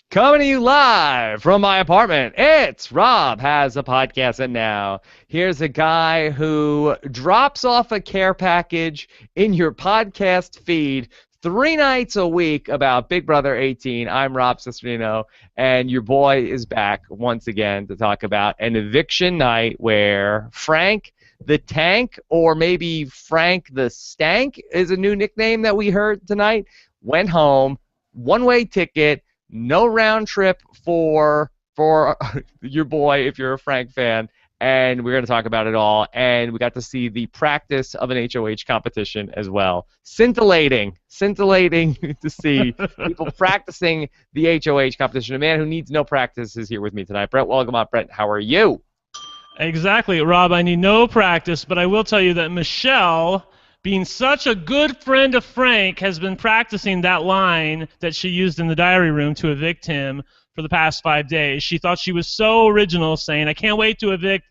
Coming to you live from my apartment, it's Rob Has a Podcast. And now, here's a guy who drops off a care package in your podcast feed 3 nights a week about Big Brother 18. I'm Rob Cesternino, and your boy is back once again to talk about an eviction night where Frank the Tank, or maybe Frank the Stank is a new nickname that we heard tonight, went home, one-way ticket, no round trip for your boy if you're a Frank fan, and we're going to talk about it all. And we got to see the practice of an HOH competition as well. Scintillating to see people practicing the HOH competition. A man who needs no practice is here with me tonight. Brett, welcome up. Brett, how are you? Exactly, Rob. I need no practice, but I will tell you that Michelle, being such a good friend of Frank, has been practicing that line that she used in the diary room to evict him for the past 5 days. She thought she was so original, saying, "I can't wait to evict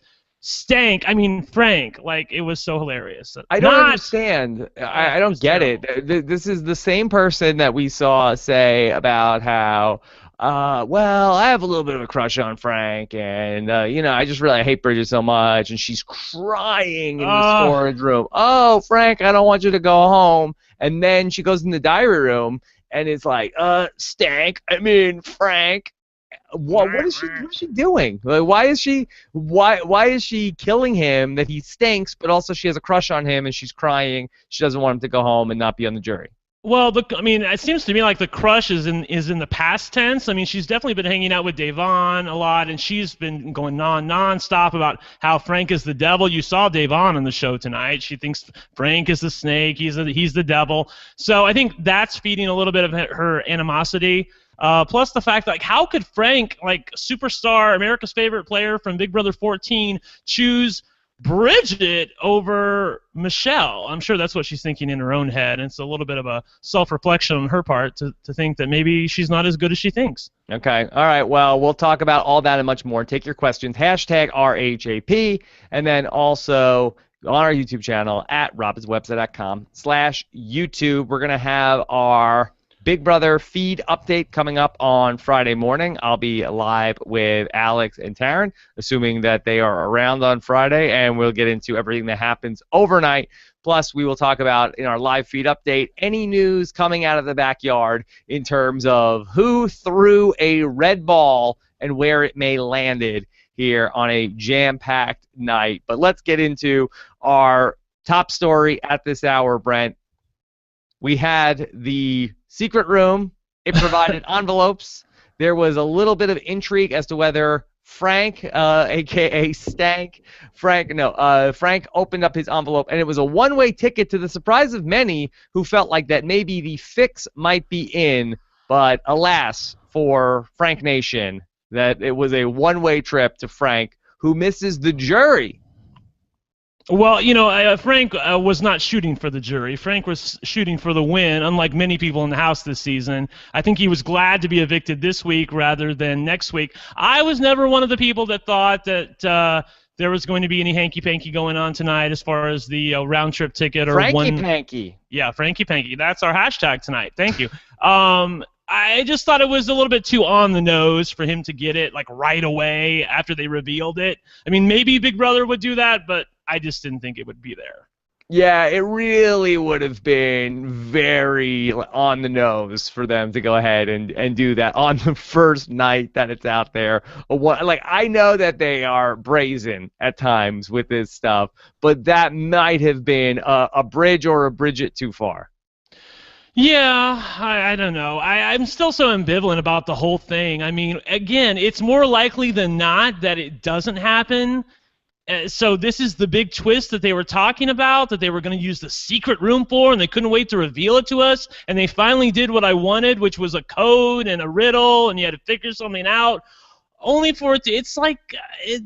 Frank." Like, it was so hilarious. I don't understand. I don't get it. This is the same person that we saw say about how, well, I have a little bit of a crush on Frank, and, I just really hate Bridget so much, and she's crying in the storage room. Oh, Frank, I don't want you to go home. And then she goes in the diary room, and it's like, Frank. What is she doing? Like, why is she killing him that he stinks, but also she has a crush on him and she's crying. She doesn't want him to go home and not be on the jury. Well, it seems to me like the crush is in the past tense. I mean, she's definitely been hanging out with Davon a lot, and she's been going non-stop about how Frank is the devil. You saw Davon on the show tonight. She thinks Frank is the snake. He's the devil. So I think that's feeding a little bit of her animosity. Plus the fact, like, how could Frank, like, superstar, America's favorite player from Big Brother 14, choose Bridget over Michelle? I'm sure that's what she's thinking in her own head, and it's a little bit of a self-reflection on her part to think that maybe she's not as good as she thinks. Okay. All right. Well, we'll talk about all that and much more. Take your questions, hashtag RHAP, and then also on our YouTube channel at robbinswebsite.com/YouTube. We're going to have our Big Brother feed update coming up on Friday morning. I'll be live with Alex and Taryn, assuming that they are around on Friday, and we'll get into everything that happens overnight. Plus, we will talk about, in our live feed update, any news coming out of the backyard in terms of who threw a red ball and where it may landed here on a jam-packed night. But let's get into our top story at this hour, Brent. We had the secret room. It provided envelopes. There was a little bit of intrigue as to whether Frank, a.k.a. Stank, Frank opened up his envelope, and it was a one-way ticket, to the surprise of many who felt like that maybe the fix might be in. But alas for Frank Nation, that it was a one-way trip to Frank, who misses the jury. Well, Frank was not shooting for the jury. Frank was shooting for the win, unlike many people in the house this season. I think he was glad to be evicted this week rather than next week. I was never one of the people that thought that there was going to be any hanky-panky going on tonight as far as the round-trip ticket or Frankie-panky. Yeah, Frankie-panky. That's our hashtag tonight. Thank you. I just thought it was a little bit too on the nose for him to get it, like, right away after they revealed it. I mean, maybe Big Brother would do that, but I just didn't think it would be there. Yeah, it really would have been very on the nose for them to go ahead and do that on the first night that it's out there. Like, I know that they are brazen at times with this stuff, but that might have been a bridge or a Bridget too far. Yeah, I don't know. I'm still so ambivalent about the whole thing. I mean, again, it's more likely than not that it doesn't happen. So this is the big twist that they were talking about, that they were going to use the secret room for, and they couldn't wait to reveal it to us, and they finally did what I wanted, which was a code and a riddle, and you had to figure something out, only for it to, it's like,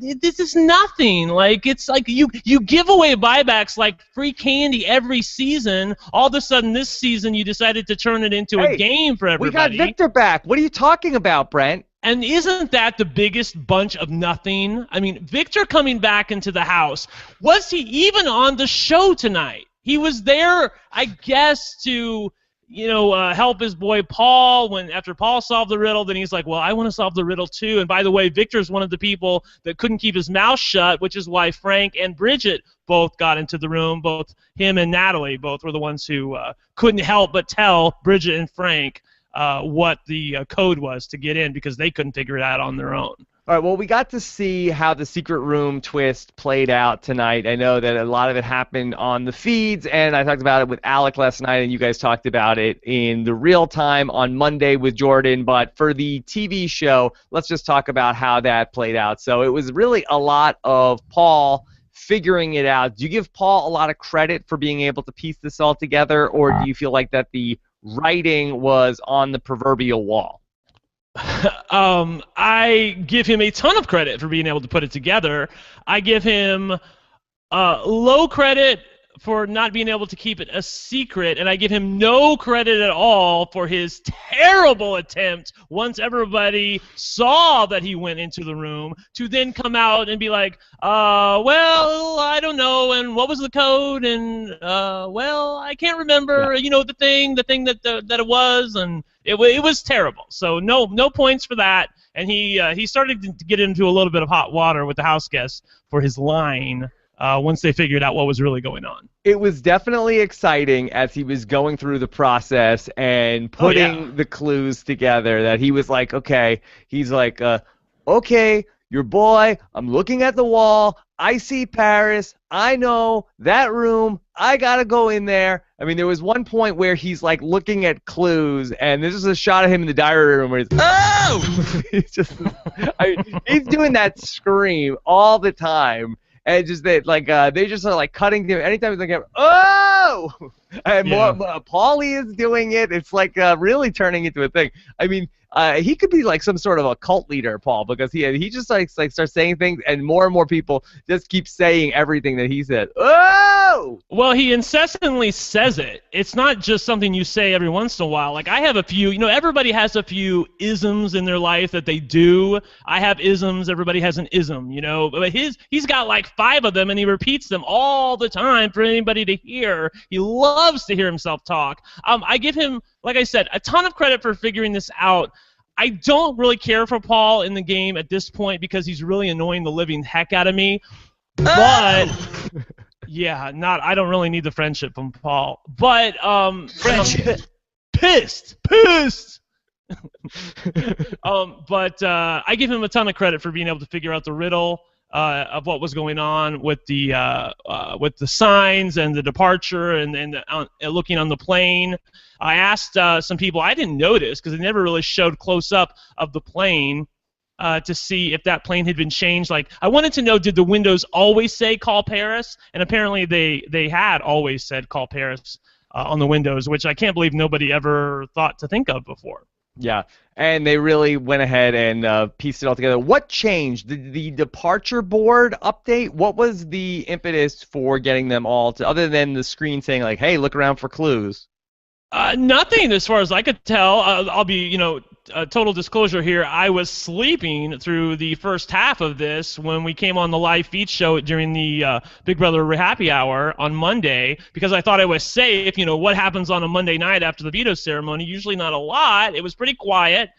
this is nothing. Like, it's like you give away buybacks like free candy every season. All of a sudden this season you decided to turn it into a game for everybody. We got Victor back. What are you talking about, Brent? And isn't that the biggest bunch of nothing? I mean, Victor coming back into the house, was he even on the show tonight? He was there, I guess, to help his boy Paul. After Paul solved the riddle, then he's like, well, I want to solve the riddle too. And by the way, Victor's one of the people that couldn't keep his mouth shut, which is why Frank and Bridget both got into the room. Both him and Natalie both were the ones who couldn't help but tell Bridget and Frank what the code was to get in, because they couldn't figure it out on their own. All right, well, we got to see how the secret room twist played out tonight. I know that a lot of it happened on the feeds, and I talked about it with Alec last night, and you guys talked about it in the real time on Monday with Jordan. But for the TV show, let's just talk about how that played out. So it was really a lot of Paul figuring it out. Do you give Paul a lot of credit for being able to piece this all together, or do you feel like that the writing was on the proverbial wall? I give him a ton of credit for being able to put it together. I give him low credit for not being able to keep it a secret, and I give him no credit at all for his terrible attempt, once everybody saw that he went into the room, to then come out and be like, well, I don't know, and what was the code, and well, I can't remember, the thing that it was, and it was terrible. So no points for that. And he started to get into a little bit of hot water with the house guests for his line once they figured out what was really going on. It was definitely exciting as he was going through the process and putting the clues together, that he was like, okay, he's like, okay, your boy, I'm looking at the wall, I see Paris, I know that room, I gotta go in there. I mean, there was one point where he's like looking at clues, and this is a shot of him in the diary room where he's, oh! He's doing that scream all the time. And just they just are like cutting to him anytime he's like, oh! And Paulie is doing it. It's like really turning into a thing. I mean, he could be like some sort of a cult leader, Paul, because he just like starts saying things, and more people just keep saying everything that he said. Oh! Well, he incessantly says it. It's not just something you say every once in a while. Like, I have a few, everybody has a few isms in their life that they do. I have isms. Everybody has an ism, But he's got like 5 of them, and he repeats them all the time for anybody to hear. He loves to hear himself talk. I give him, like I said, a ton of credit for figuring this out. I don't really care for Paul in the game at this point because he's really annoying the living heck out of me. But yeah, I don't really need the friendship from Paul. But friendship. Pissed. But I give him a ton of credit for being able to figure out the riddle of what was going on with the signs and the departure and looking on the plane. I asked some people, I didn't notice because they never really showed close up of the plane to see if that plane had been changed. Like, I wanted to know, did the windows always say call Paris? And apparently they had always said call Paris on the windows, which I can't believe nobody ever thought to think of before. Yeah, and they really went ahead and pieced it all together. What changed? The departure board update? What was the impetus for getting them all to, other than the screen saying, like, hey, look around for clues? Nothing, as far as I could tell. I'll be, total disclosure here. I was sleeping through the first half of this when we came on the live feed show during the Big Brother Happy Hour on Monday, because I thought I was safe. What happens on a Monday night after the veto ceremony? Usually not a lot. It was pretty quiet.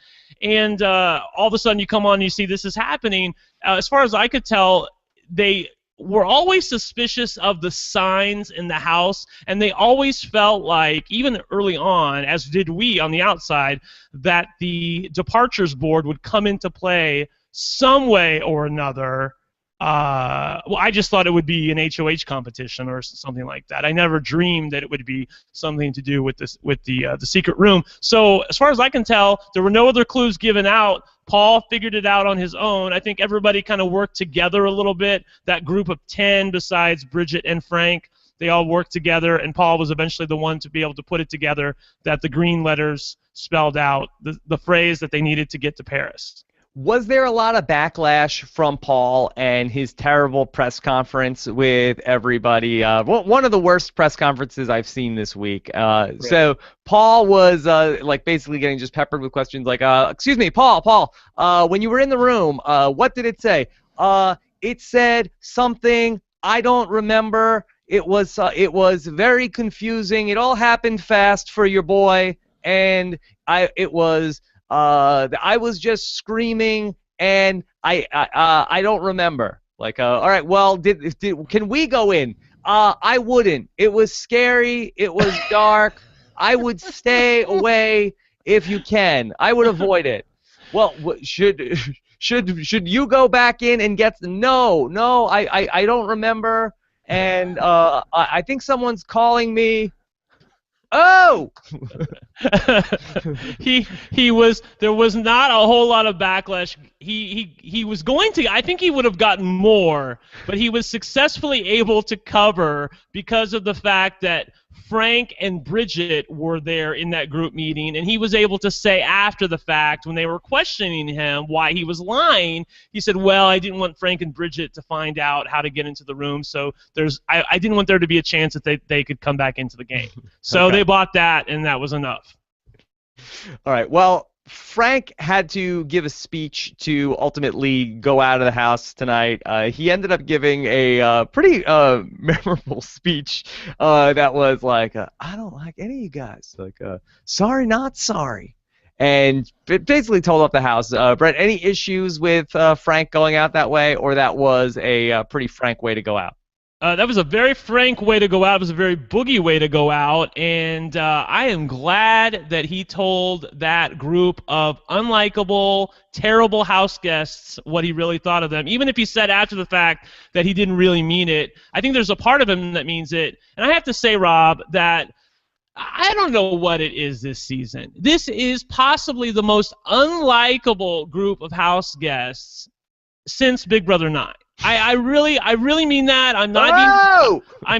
And all of a sudden you come on and you see this is happening. As far as I could tell, they were always suspicious of the signs in the house, and they always felt like, even early on, as did we on the outside, that the departures board would come into play some way or another. Well, I just thought it would be an HOH competition or something like that. I never dreamed that it would be something to do with this, with the secret room. So as far as I can tell, there were no other clues given out. Paul figured it out on his own. I think everybody kind of worked together a little bit. That group of 10, besides Bridget and Frank, they all worked together, and Paul was eventually the one to be able to put it together that the green letters spelled out the phrase that they needed to get to Paris. Was there a lot of backlash from Paul and his terrible press conference with everybody? One of the worst press conferences I've seen this week. Really? So Paul was like basically getting just peppered with questions like, excuse me, Paul, when you were in the room, what did it say? It said something, I don't remember. it was very confusing. It all happened fast for your boy, and I was just screaming, and I don't remember. Like, all right, well, can we go in? I wouldn't. It was scary. It was dark. I would stay away if you can. I would avoid it. Well, should you go back in and get? No. I don't remember. And I think someone's calling me. Oh! There was not a whole lot of backlash. He was going to, I think he would have gotten more, but he was successfully able to cover because of the fact that Frank and Bridget were there in that group meeting, and he was able to say after the fact when they were questioning him why he was lying, he said, well, I didn't want Frank and Bridget to find out how to get into the room, so I didn't want there to be a chance that they could come back into the game. So Okay. they bought that, and that was enough. All right. Well, Frank had to give a speech to ultimately go out of the house tonight. He ended up giving a pretty memorable speech that was like, I don't like any of you guys. Like, sorry, not sorry. And it basically told off the house. Brett, any issues with Frank going out that way, or that was a pretty frank way to go out? That was a very frank way to go out. It was a very boogie way to go out, and I am glad that he told that group of unlikable, terrible house guests what he really thought of them. Even if he said after the fact that he didn't really mean it, I think there's a part of him that means it. And I have to say, Rob, that I don't know what it is this season. This is possibly the most unlikable group of house guests since Big Brother 9. I really mean that. I'm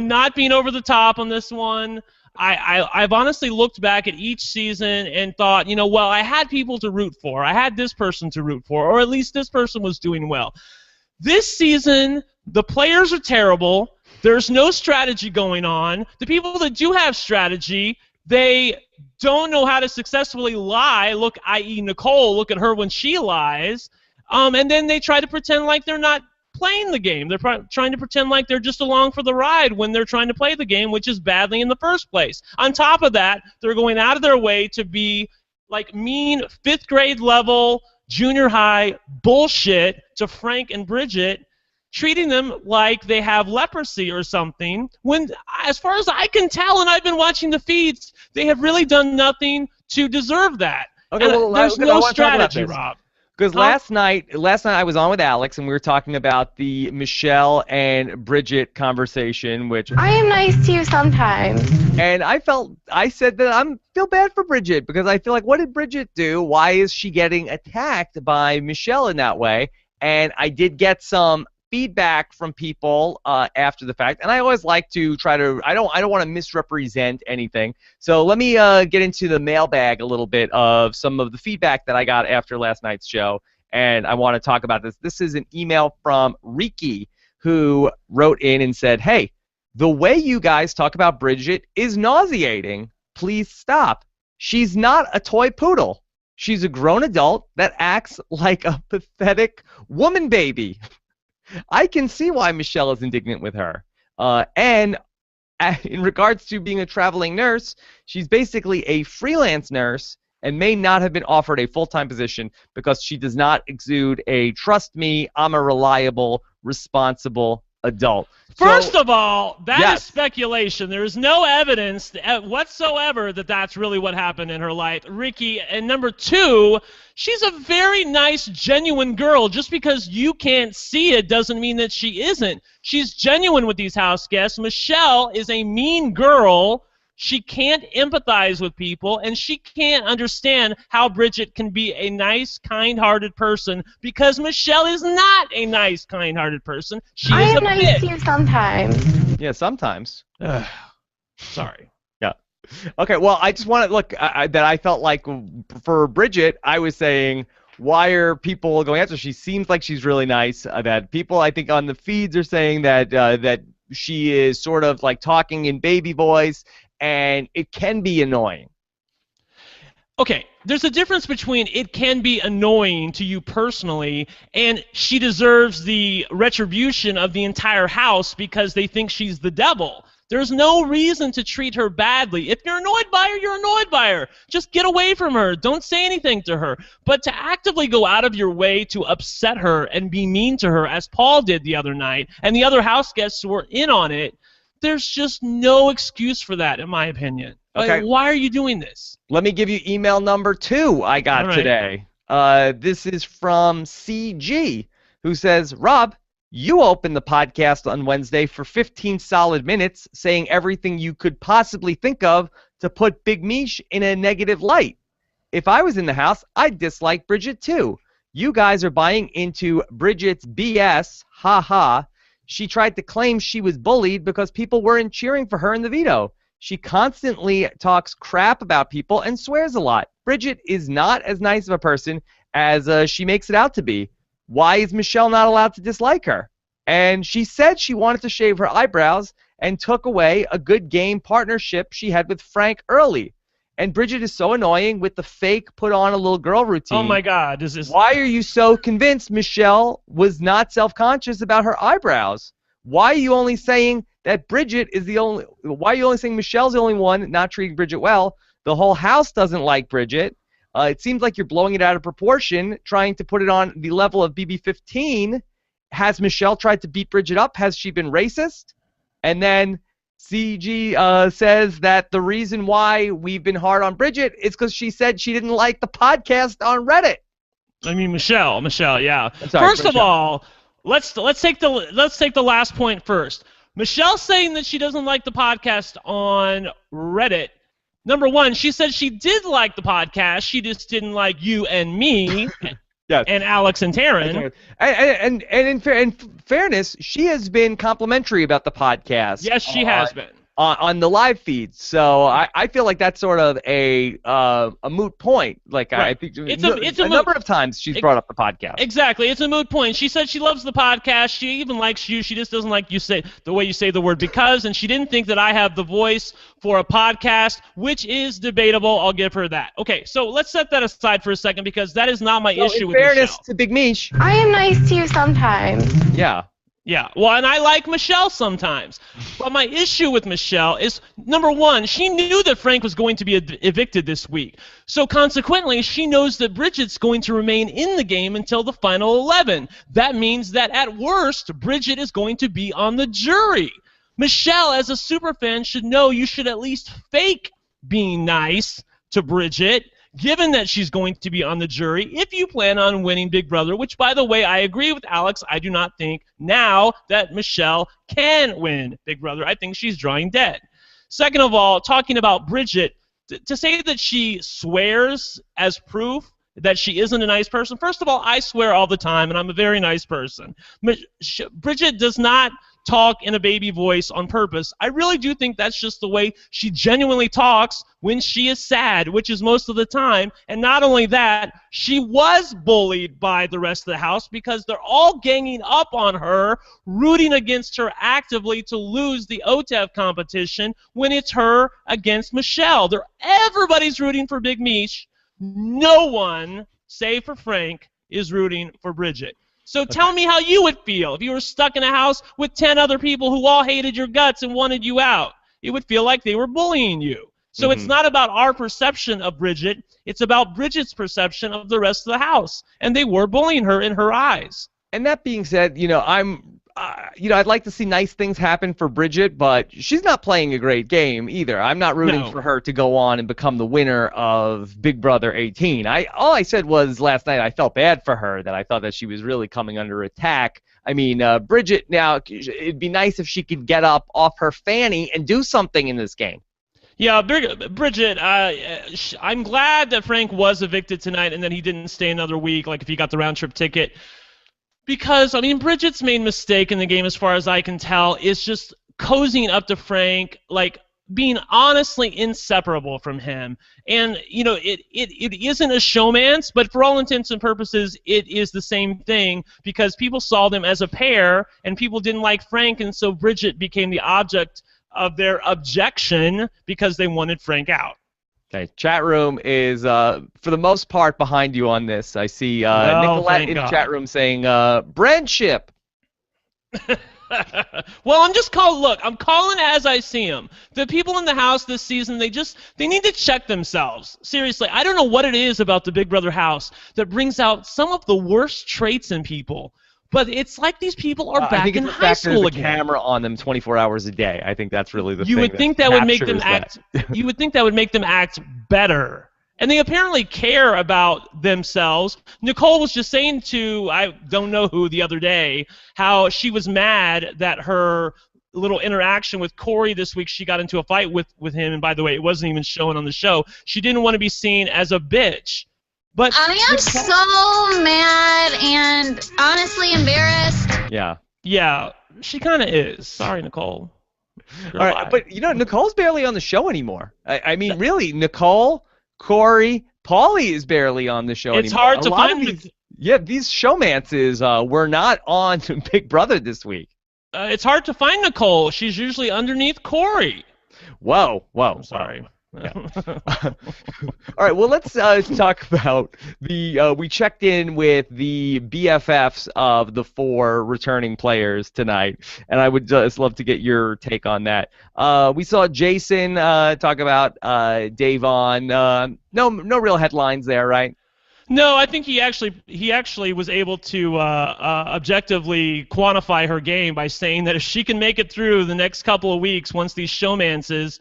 not being over the top on this one. I've honestly looked back at each season and thought, well, I had people to root for. I had this person to root for, or at least this person was doing well. This season, the players are terrible. There's no strategy going on. The people that do have strategy, they don't know how to successfully lie. Look, i.e. Nicole, look at her when she lies. And then they try to pretend like they're not playing the game. They're trying to pretend like they're just along for the ride when they're trying to play the game, which is badly in the first place. On top of that, they're going out of their way to be like mean 5th grade level, junior high bullshit to Frank and Bridget, treating them like they have leprosy or something, when, as far as I can tell, and I've been watching the feeds, they have really done nothing to deserve that. Okay, And well, there's I no wanna talk about strategy, this. Rob. Because last night I was on with Alex, and we were talking about the Michelle and Bridget conversation, which I am nice to you sometimes. and I said that I feel bad for Bridget, because I feel like, what did Bridget do? Why is she getting attacked by Michelle in that way? And I did get some feedback from people after the fact, and I always like to try to, I don't want to misrepresent anything. So let me get into the mailbag a little bit of some of the feedback that I got after last night's show, and I want to talk about this. This is an email from Riki, who wrote in and said, hey, the way you guys talk about Bridget is nauseating. Please stop. She's not a toy poodle. She's a grown adult that acts like a pathetic woman baby. I can see why Michelle is indignant with her. And in regards to being a traveling nurse, she's basically a freelance nurse and may not have been offered a full-time position because she does not exude a trust me, I'm a reliable, responsible adult. First of all, that Yes. is speculation. There is no evidence whatsoever that that's really what happened in her life. Ricky, and number two, she's a very nice, genuine girl. Just because you can't see it doesn't mean that she isn't. She's genuine with these house guests. Michelle is a mean girl. She can't empathize with people, and she can't understand how Bridget can be a nice, kind-hearted person, because Michelle is not a nice, kind-hearted person. She I is a am nice bitch. to you sometimes. Yeah, sometimes. Sorry. Yeah. Okay, well, I just want to look that I felt like for Bridget, I was saying, why are people going after her? She seems like she's really nice. That people, I think, on the feeds are saying that that she is sort of like talking in baby voice, and it can be annoying. Okay, there's a difference between it can be annoying to you personally and she deserves the retribution of the entire house because they think she's the devil. There's no reason to treat her badly. If you're annoyed by her, you're annoyed by her. Just get away from her. Don't say anything to her. But to actively go out of your way to upset her and be mean to her, as Paul did the other night, and the other house guests were in on it, there's just no excuse for that, in my opinion. Okay. Like, why are you doing this? Let me give you email number 2 I got All right. today. This is from CG, who says, Rob, you opened the podcast on Wednesday for 15 solid minutes saying everything you could possibly think of to put Big Mish in a negative light. If I was in the house, I'd dislike Bridget too. You guys are buying into Bridget's BS. Ha ha. She tried to claim she was bullied because people weren't cheering for her in the veto. She constantly talks crap about people and swears a lot. Bridget is not as nice of a person as she makes it out to be. Why is Michelle not allowed to dislike her? And she said she wanted to shave her eyebrows and took away a good game partnership she had with Frank early. And Bridget is so annoying with the fake put on a little girl routine. Oh my God, this is... Why are you so convinced Michelle was not self-conscious about her eyebrows? Why are you only saying that Bridget is the only... Why are you only saying Michelle's the only one not treating Bridget well? The whole house doesn't like Bridget. It seems like you're blowing it out of proportion, trying to put it on the level of BB18. Has Michelle tried to beat Bridget up? Has she been racist? And then CG says that the reason why we've been hard on Bridget is because she said she didn't like the podcast on Reddit. I mean, Michelle, yeah. Sorry, First of Michelle. all, let's take the last point first. Michelle saying that she doesn't like the podcast on Reddit. Number one, she said she did like the podcast. She just didn't like you and me. Yes. And Alex and Taryn. And in fairness, she has been complimentary about the podcast. Yes, she has been. On the live feed. So I feel like that's sort of a moot point. Like right. I think it's a number of times she's brought up the podcast. Exactly. It's a moot point. She said she loves the podcast. She even likes you. She just doesn't like you say the way you say the word because, and she didn't think that I have the voice for a podcast, which is debatable. I'll give her that. Okay, so let's set that aside for a second because that is not my issue with Michelle. In fairness to Big Mish. I am nice to you sometimes. Yeah. Yeah, well, and I like Michelle sometimes. But my issue with Michelle is, number one, she knew that Frank was going to be evicted this week. So consequently, she knows that Bridget's going to remain in the game until the final 11. That means that at worst, Bridget is going to be on the jury. Michelle, as a superfan, should know you should at least fake being nice to Bridget, given that she's going to be on the jury, if you plan on winning Big Brother, which, by the way, I agree with Alex. I do not think now that Michelle can win Big Brother. I think she's drawing dead. Second of all, talking about Bridget, to say that she swears as proof that she isn't a nice person, first of all, I swear all the time, and I'm a very nice person. Bridget does not talk in a baby voice on purpose. I really do think that's just the way she genuinely talks when she is sad, which is most of the time. And not only that, she was bullied by the rest of the house because they're all ganging up on her, rooting against her actively to lose the OTEV competition when it's her against Michelle. Everybody's rooting for Big Mish. No one, save for Frank, is rooting for Bridget. So tell me how you would feel if you were stuck in a house with 10 other people who all hated your guts and wanted you out. It would feel like they were bullying you. So It's not about our perception of Bridget. It's about Bridget's perception of the rest of the house. And they were bullying her in her eyes. And that being said, I'd like to see nice things happen for Bridget, but she's not playing a great game either. I'm not rooting for her to go on and become the winner of Big Brother 18. All I said was last night I felt bad for her, that I thought that she was really coming under attack. I mean, Bridget, now, it'd be nice if she could get up off her fanny and do something in this game. Yeah, Bridget, I'm glad that Frank was evicted tonight and that he didn't stay another week, like if he got the round-trip ticket. Because, I mean, Bridget's main mistake in the game, as far as I can tell, is just cozying up to Frank, like being honestly inseparable from him. And, it isn't a showmance, but for all intents and purposes, it is the same thing because people saw them as a pair and people didn't like Frank, and so Bridget became the object of their objection because they wanted Frank out. Okay, chat room is for the most part behind you on this. I see Nicolette in the chat room saying Brentship. Well, I'm calling as I see them. The people in the house this season, they need to check themselves. Seriously, I don't know what it is about the Big Brother house that brings out some of the worst traits in people. But it's like these people are back in high school again. Camera on them 24 hours a day. I think that's really the thing. You would think that would make them act. You would think that would make them act better. And they apparently care about themselves. Nicole was just saying to, I don't know who the other day, how she was mad that her little interaction with Corey this week, she got into a fight with him. And by the way, it wasn't even shown on the show. She didn't want to be seen as a bitch. But I am so mad and honestly embarrassed. Yeah. Yeah, she kind of is. Sorry, Nicole. All right, but Nicole's barely on the show anymore. I mean, really, Nicole, Corey, Paulie is barely on the show anymore. It's hard to find these showmances were not on Big Brother this week. It's hard to find Nicole. She's usually underneath Corey. Whoa. I'm sorry. Yeah. All right, well, let's talk about we checked in with the BFFs of the 4 returning players tonight, and I would just love to get your take on that. We saw Jason talk about Davon. No real headlines there, right? No, I think he actually was able to objectively quantify her game by saying that if she can make it through the next couple of weeks, once these showmances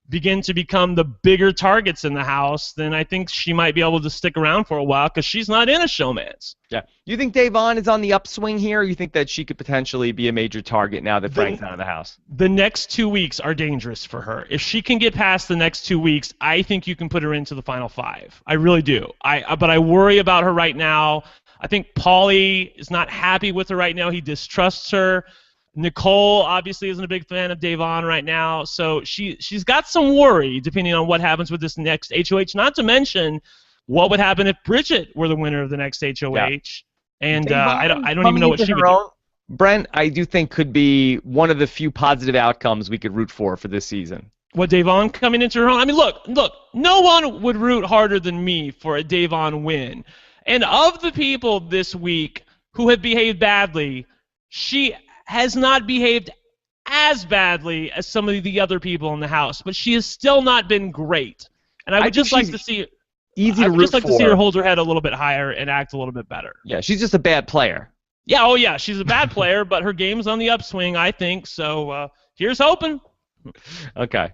begin to become the bigger targets in the house, then I think she might be able to stick around for a while because she's not in a showmance. Yeah. You think Davon is on the upswing here, or you think that she could potentially be a major target now that Frank's out of the house? The next 2 weeks are dangerous for her. If she can get past the next 2 weeks, I think you can put her into the final 5. I really do. But I worry about her right now. I think Paulie is not happy with her right now. He distrusts her. Nicole obviously isn't a big fan of Davon right now, so she's got some worry depending on what happens with this next HOH. Not to mention what would happen if Bridget were the winner of the next HOH, yeah. And I don't even know what she would do. Brent, I do think could be one of the few positive outcomes we could root for this season. What, Davon coming into her own? I mean, look, no one would root harder than me for a Davon win. And of the people this week who have behaved badly, she has not behaved as badly as some of the other people in the house, but she has still not been great. And I would just like to see her hold her head a little bit higher and act a little bit better. Yeah, she's just a bad player. Yeah, oh yeah, she's a bad player, but her game's on the upswing, I think. So here's hoping. Okay.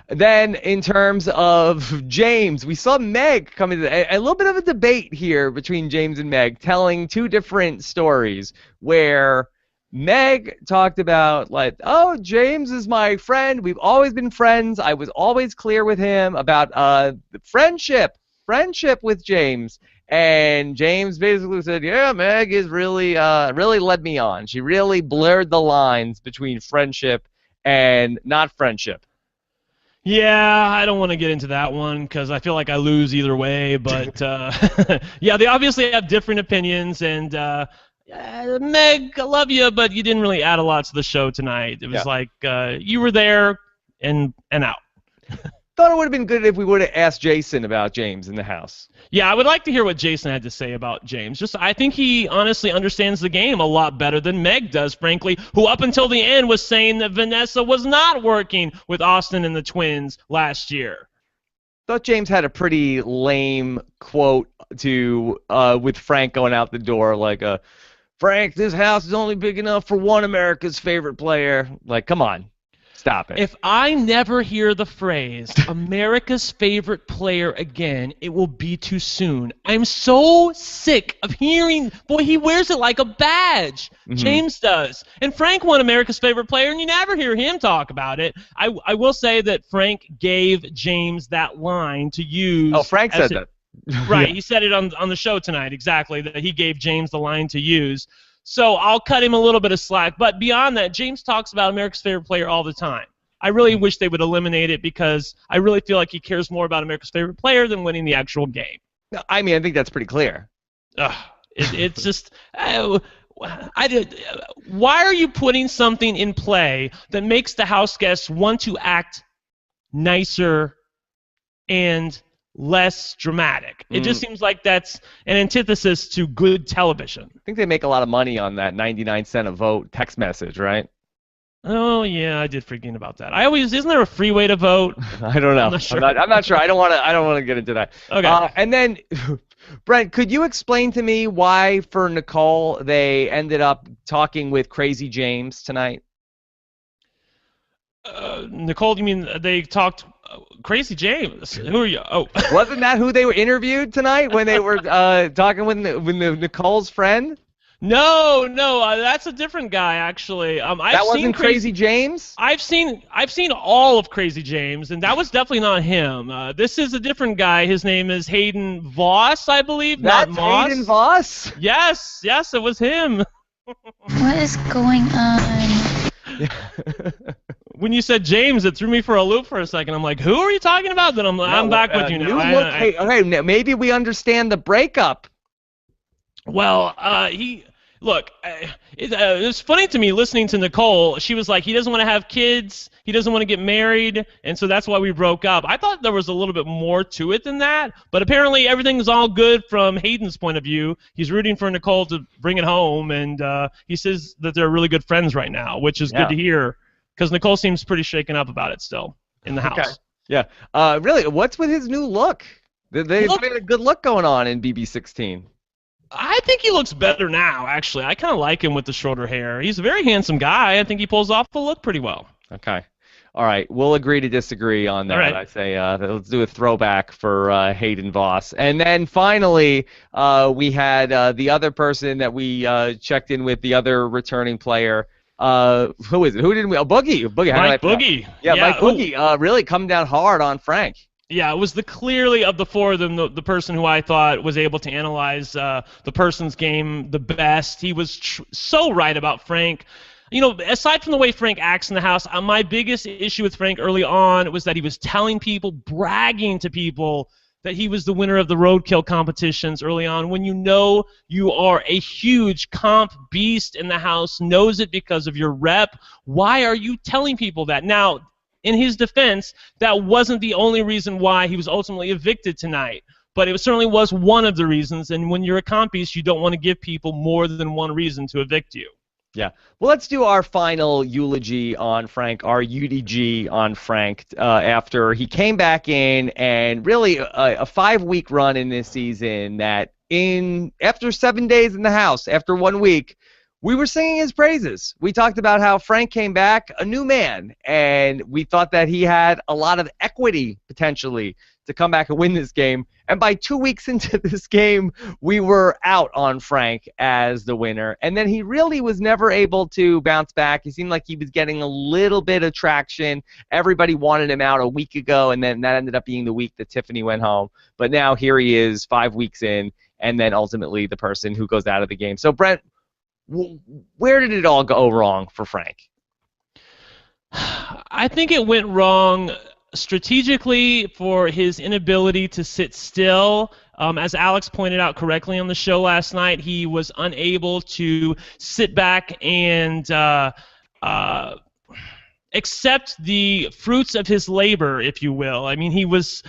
Then in terms of James, we saw Meg come into a little bit of a debate here between James and Meg, telling 2 different stories where Meg talked about, like, oh, James is my friend. We've always been friends. I was always clear with him about friendship with James. And James basically said, yeah, Meg is really led me on. She really blurred the lines between friendship and not friendship. Yeah, I don't want to get into that one because I feel like I lose either way. But, yeah, they obviously have different opinions. And, Meg, I love you, but you didn't really add a lot to the show tonight. It was like you were there and out. Thought it would have been good if we would have asked Jason about James in the house. Yeah, I would like to hear what Jason had to say about James. I think he honestly understands the game a lot better than Meg does, frankly, who up until the end was saying that Vanessa was not working with Austin and the twins last year. Thought James had a pretty lame quote with Frank going out the door, like, Frank, this house is only big enough for one America's favorite player. Like, come on. Stop it. If I never hear the phrase America's favorite player again, it will be too soon. I'm so sick of hearing, boy, he wears it like a badge. Mm-hmm. James does. And Frank won America's favorite player, and you never hear him talk about it. I will say that Frank gave James that line to use. Oh, Frank said that. Right, yeah. He said it on the show tonight, exactly, that he gave James the line to use. So I'll cut him a little bit of slack. But beyond that, James talks about America's favorite player all the time. I really wish they would eliminate it because I really feel like he cares more about America's favorite player than winning the actual game. I mean, I think that's pretty clear. It's just... why are you putting something in play that makes the house guests want to act nicer and less dramatic. It just seems like that's an antithesis to good television. I think they make a lot of money on that 99 cent a vote text message, right? Oh yeah, I did forget about that. Isn't there a free way to vote? I don't know. I'm not sure. I'm not sure. I don't want to get into that. Okay. And then, Brent, could you explain to me why for Nicole they ended up talking with Crazy James tonight? Nicole, you mean they talked Crazy James? Who are you? Oh. Wasn't that who they were interviewed tonight when they were talking with Nicole's friend? No, that's a different guy actually. That wasn't Crazy James? I've seen all of Crazy James, and that was definitely not him. This is a different guy. His name is Hayden Voss, I believe. That's not Moss. Hayden Voss? Yes, it was him. What is going on? When you said James, it threw me for a loop for a second. I'm like, who are you talking about? Then I'm back with you now. Okay, maybe we understand the breakup. Well, it's funny to me listening to Nicole. She was like, he doesn't want to have kids, he doesn't want to get married, and so that's why we broke up. I thought there was a little bit more to it than that, but apparently everything's all good from Hayden's point of view. He's rooting for Nicole to bring it home, and he says that they're really good friends right now, which is good to hear, because Nicole seems pretty shaken up about it still in the house. Okay. Yeah. Really, what's with his new look? They got a good look going on in BB18. I think he looks better now, actually. I kind of like him with the shorter hair. He's a very handsome guy. I think he pulls off the look pretty well. Okay. All right. We'll agree to disagree on that. Right. I say let's do a throwback for Hayden Voss. And then finally, we had the other person that we checked in with, the other returning player. Who is it? Who didn't we? Oh, Boogie. Mike Boogie. Yeah, Mike Boogie really come down hard on Frank. Yeah, it was clearly of the four of them the person who I thought was able to analyze the person's game the best. He was so right about Frank. You know, aside from the way Frank acts in the house, my biggest issue with Frank early on was that he was telling people, bragging to people, that he was the winner of the roadkill competitions early on, when you know you are a huge comp beast in the house, knows it because of your rep. Why are you telling people that? Now, in his defense, that wasn't the only reason why he was ultimately evicted tonight, but it certainly was one of the reasons, and when you're a comp beast, you don't want to give people more than one reason to evict you. Yeah. Well, let's do our final eulogy on Frank, our UDG on Frank, after he came back in, and really a 5-week run in this season that after 7 days in the house, after 1 week, we were singing his praises. We talked about how Frank came back a new man, and we thought that he had a lot of equity, potentially, to come back and win this game. And by 2 weeks into this game, we were out on Frank as the winner. And then he really was never able to bounce back. He seemed like he was getting a little bit of traction. Everybody wanted him out a week ago, and then that ended up being the week that Tiffany went home. But now here he is 5 weeks in, and then ultimately the person who goes out of the game. So, Brent, where did it all go wrong for Frank? I think it went wrong strategically for his inability to sit still. As Alex pointed out correctly on the show last night, he was unable to sit back and accept the fruits of his labor, if you will. I mean, he was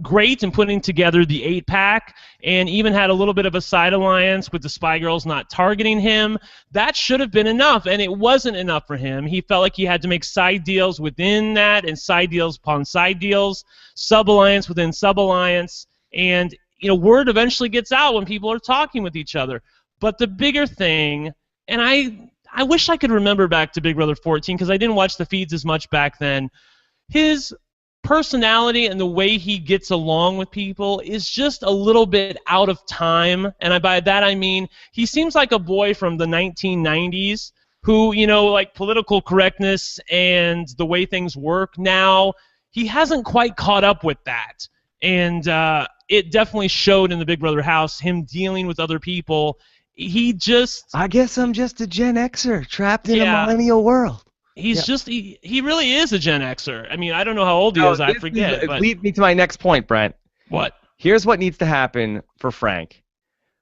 great in putting together the 8-pack, and even had a little bit of a side alliance with the Spy Girls not targeting him. That should have been enough, and it wasn't enough for him. He felt like he had to make side deals within that, and side deals upon side deals, sub-alliance within sub-alliance, and word eventually gets out when people are talking with each other. But the bigger thing, and I wish I could remember back to Big Brother 14, because I didn't watch the feeds as much back then, his personality and the way he gets along with people is just a little bit out of time. And by that I mean he seems like a boy from the 1990s who, like political correctness and the way things work now, he hasn't quite caught up with that. And it definitely showed in the Big Brother house, him dealing with other people. I guess I'm just a Gen Xer trapped in a millennial world. He really is a Gen Xer. I mean, I don't know how old he is, I forget. But leads me to my next point, Brent. What? Here's what needs to happen for Frank.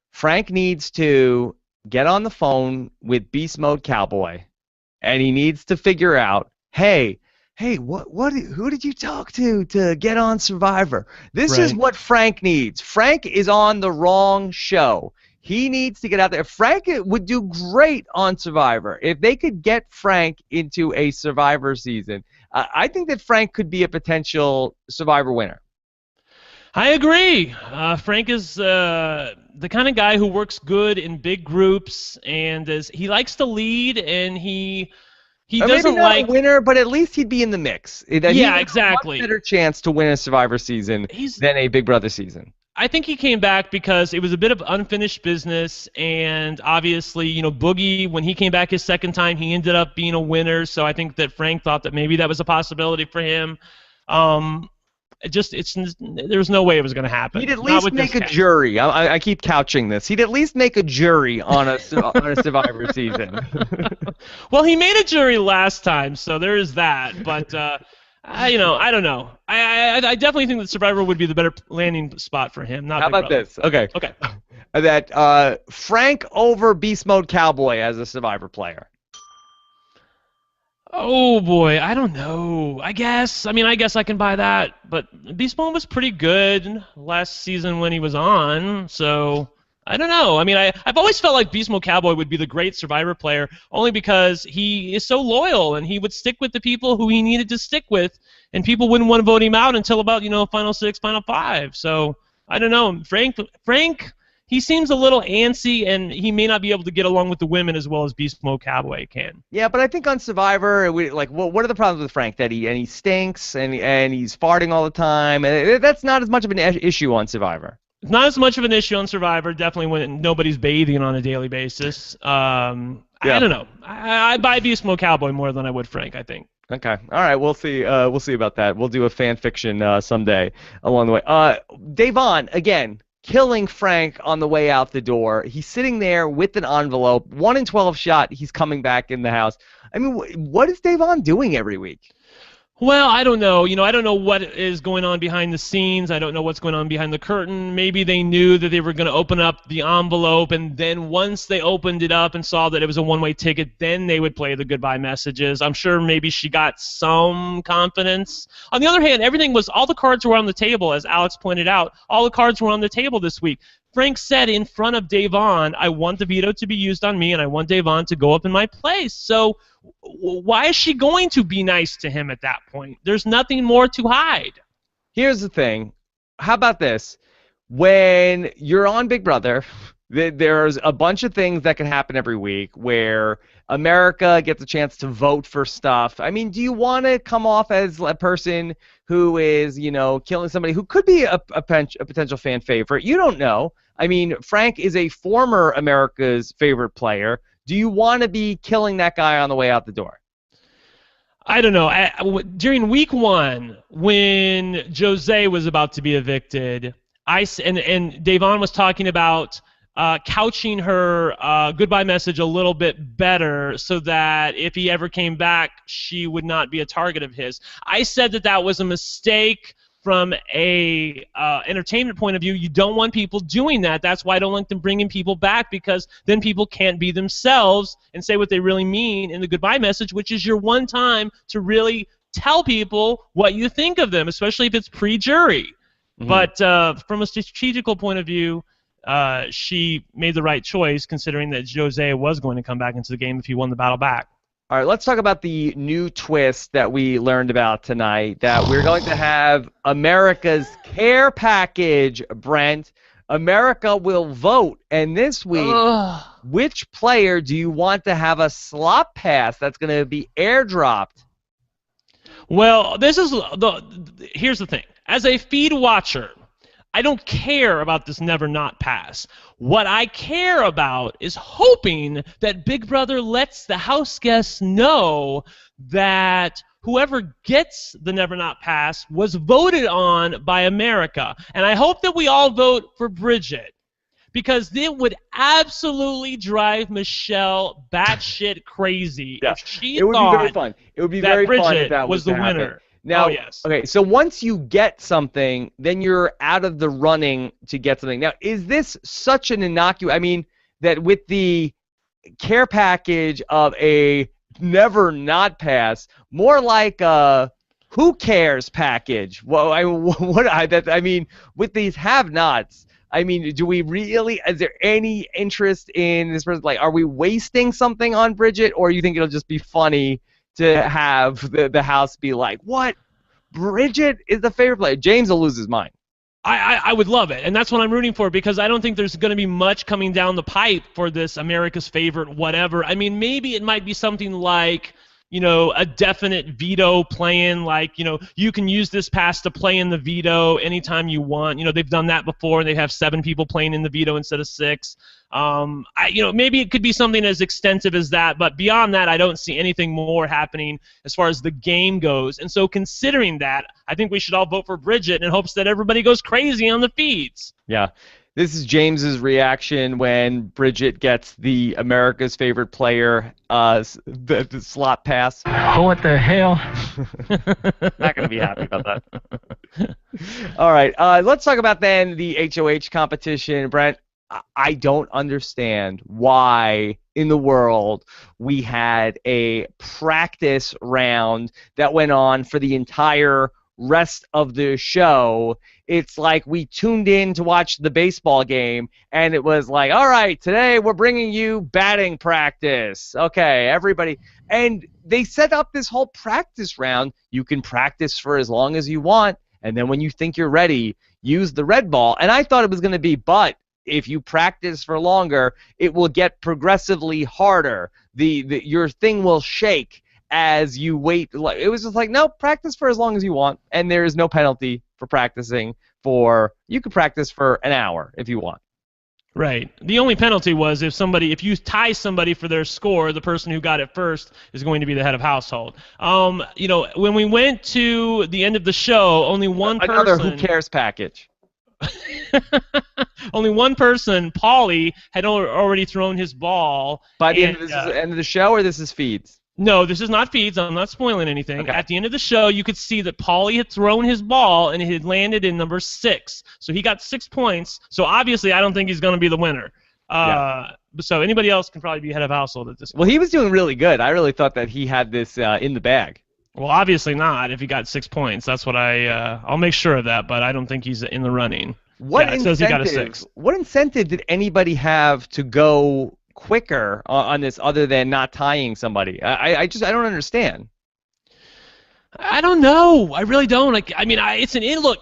Frank needs to get on the phone with Beast Mode Cowboy, and he needs to figure out, hey, hey, who did you talk to get on Survivor? This is Right. what Frank needs. Frank is on the wrong show. He needs to get out there. Frank would do great on Survivor. If they could get Frank into a Survivor season, I think that Frank could be a potential Survivor winner. I agree. Frank is the kind of guy who works good in big groups, and he likes to lead, and he Or doesn't maybe not like. a winner, but at least he'd be in the mix. He would Yeah, have exactly. a much better chance to win a Survivor season than a Big Brother season. I think he came back because it was a bit of unfinished business, and obviously, Boogie, when he came back his second time, he ended up being a winner. So I think that Frank thought that maybe that was a possibility for him. There's no way it was going to happen. He'd at least make a jury. I keep couching this. He'd at least make a jury on a Survivor season. Well, he made a jury last time, so there is that. But I don't know. I definitely think that Survivor would be the better landing spot for him. Not How Big about Brother. this? Okay. Okay. That Frank over Beast Mode Cowboy as a Survivor player. Oh boy, I don't know. I guess I can buy that. But Beast Mode was pretty good last season when he was on, so I don't know. I've always felt like Beast Mode Cowboy would be the great Survivor player, only because he is so loyal and he would stick with the people who he needed to stick with, and people wouldn't want to vote him out until about Final 6, Final 5. So I don't know. Frank, he seems a little antsy, and he may not be able to get along with the women as well as Beast Mode Cowboy can. Yeah, but I think on Survivor, what are the problems with Frank? That he stinks and he's farting all the time. That's not as much of an issue on Survivor. It's not as much of an issue on Survivor, definitely when nobody's bathing on a daily basis. I don't know. I buy Beast Mode Cowboy more than I would Frank, I think. Okay. All right. We'll see. We'll see about that. We'll do a fan fiction someday along the way. Davon, again, killing Frank on the way out the door. He's sitting there with an envelope. 1 in 12 shot. He's coming back in the house. I mean, what is Davon doing every week? Well, I don't know. I don't know what is going on behind the scenes. I don't know what's going on behind the curtain. Maybe they knew that they were going to open up the envelope, and then once they opened it up and saw that it was a one-way ticket, then they would play the goodbye messages. I'm sure maybe she got some confidence. On the other hand, all the cards were on the table, as Alex pointed out. All the cards were on the table this week. Frank said in front of Davon, I want the veto to be used on me, and I want Davon to go up in my place. So why is she going to be nice to him at that point? There's nothing more to hide. Here's the thing. How about this? When you're on Big Brother, there's a bunch of things that can happen every week where America gets a chance to vote for stuff. I mean, do you want to come off as a person who is, killing somebody who could be a potential fan favorite? You don't know. I mean, Frank is a former America's favorite player. Do you want to be killing that guy on the way out the door? I don't know. During week 1, when Jose was about to be evicted, and Davon was talking about couching her goodbye message a little bit better so that if he ever came back, she would not be a target of his. I said that was a mistake from a entertainment point of view. You don't want people doing that. That's why I don't like them bringing people back, because then people can't be themselves and say what they really mean in the goodbye message, which is your one time to really tell people what you think of them, especially if it's pre-jury. Mm-hmm. But from a strategical point of view, she made the right choice, considering that Jose was going to come back into the game if he won the battle back. All right, let's talk about the new twist that we learned about tonight, that we're going to have America's care package, Brent. America will vote, and this week, which player do you want to have a slot pass that's going to be airdropped? Well, here's the thing. As a feed watcher, I don't care about this never not pass. What I care about is hoping that Big Brother lets the house guests know that whoever gets the never not pass was voted on by America. And I hope that we all vote for Bridget, because it would absolutely drive Michelle batshit crazy if she thought be very fun. It would be that very Bridget fun if that was the happen. winner. Now, yes. Okay, so once you get something, then you're out of the running to get something. Now, is this such an innocuous, that with the care package of a never not pass. More like a who cares package. Well, I mean, with these have-nots, I mean, do we really? Is there any interest in this person? Like, are we wasting something on Bridget, or you think it'll just be funny to have the house be like, what? Bridget is the favorite player. James will lose his mind. I would love it, and that's what I'm rooting for, because I don't think there's going to be much coming down the pipe for this America's favorite whatever. I mean, maybe it might be something like, a definite veto plan, like, you can use this pass to play in the veto anytime you want. They've done that before, and they have 7 people playing in the veto instead of 6. Maybe it could be something as extensive as that, but beyond that, I don't see anything more happening as far as the game goes. And so considering that, I think we should all vote for Bridget in hopes that everybody goes crazy on the feeds. Yeah. This is James's reaction when Bridget gets the America's favorite player the slot pass. What the hell? Not going to be happy about that. All right, let's talk about then the HOH competition. Brent, I don't understand why in the world we had a practice round that went on for the entire rest of the show. It's like we tuned in to watch the baseball game, and it was like, all right, today we're bringing you batting practice. Okay, everybody. And they set up this whole practice round. You can practice for as long as you want, and then when you think you're ready, use the red ball. And I thought it was going to be, but if you practice for longer, it will get progressively harder. Your thing will shake as you wait. It was just like, no, practice for as long as you want, and there is no penalty for practicing you could practice for an hour if you want. Right. The only penalty was if you tie somebody for their score, the person who got it first is going to be the head of household. When we went to the end of the show, only one person. Another who cares package. Only one person, Paulie, had already thrown his ball. By the end of the show, or this is feeds? No, this is not feeds. I'm not spoiling anything. Okay. At the end of the show, you could see that Paulie had thrown his ball, and it had landed in number 6. So he got 6 points. So obviously, I don't think he's going to be the winner. So anybody else can probably be head of household at this point. Well, he was doing really good. I really thought that he had this in the bag. Well, obviously not if he got 6 points. That's what I'll make sure of that, but I don't think he's in the running. It says he got a 6. What incentive did anybody have to go quicker on this other than not tying somebody? I don't understand. I don't know. I really don't. Look,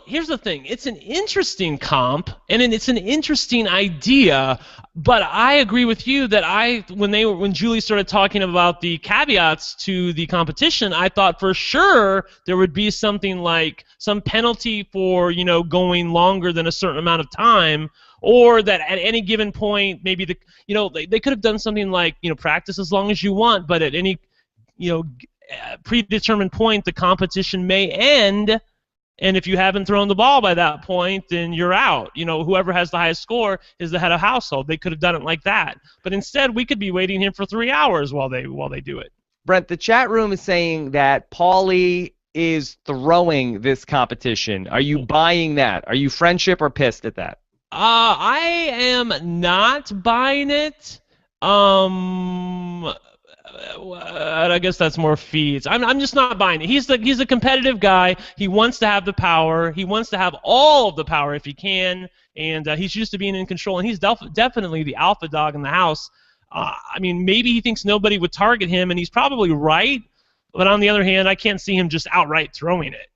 here's the thing. It's an interesting comp, and it's an interesting idea, but I agree with you that when Julie started talking about the caveats to the competition, I thought for sure there would be something like some penalty for, going longer than a certain amount of time, or that at any given point, maybe they could have done something like, practice as long as you want, but at any, predetermined point, the competition may end, and if you haven't thrown the ball by that point, then you're out. Whoever has the highest score is the head of household. They could have done it like that, but instead we could be waiting here for 3 hours while they do it. Brent, the chat room is saying that Paulie is throwing this competition. Are you buying that? Are you friendship or pissed at that? I am not buying it. I guess that's more feeds. I'm just not buying it. He's a competitive guy. He wants to have the power. He wants to have all of the power if he can, and he's used to being in control. And he's definitely the alpha dog in the house. Maybe he thinks nobody would target him, and he's probably right. But on the other hand, I can't see him just outright throwing it.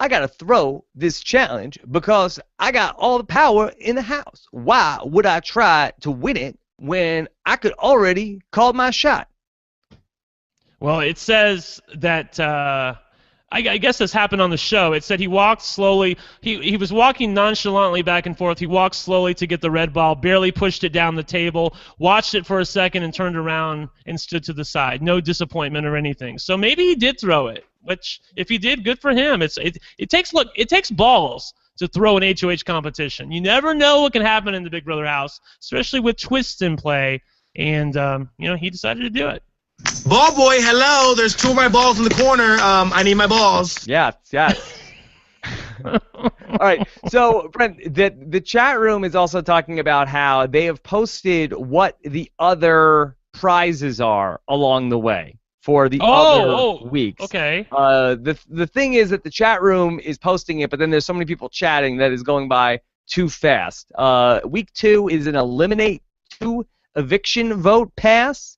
I got to throw this challenge because I got all the power in the house. Why would I try to win it when I could already call my shot? Well, it says that, I guess this happened on the show. It said he walked slowly. He was walking nonchalantly back and forth. He walked slowly to get the red ball, barely pushed it down the table, watched it for a second, and turned around and stood to the side. No disappointment or anything. So maybe he did throw it, which if he did, good for him. It takes balls to throw an HOH competition. You never know what can happen in the Big Brother house, especially with twists in play. And, he decided to do it. Ball boy, hello. There's 2 of my balls in the corner. I need my balls. Yes. All right. So, Brent, the chat room is also talking about how they have posted what the other prizes are along the way. for the other weeks. Okay. The thing is that the chat room is posting it, but then there's so many people chatting that is going by too fast. Week 2 is an eliminate 2 eviction vote pass,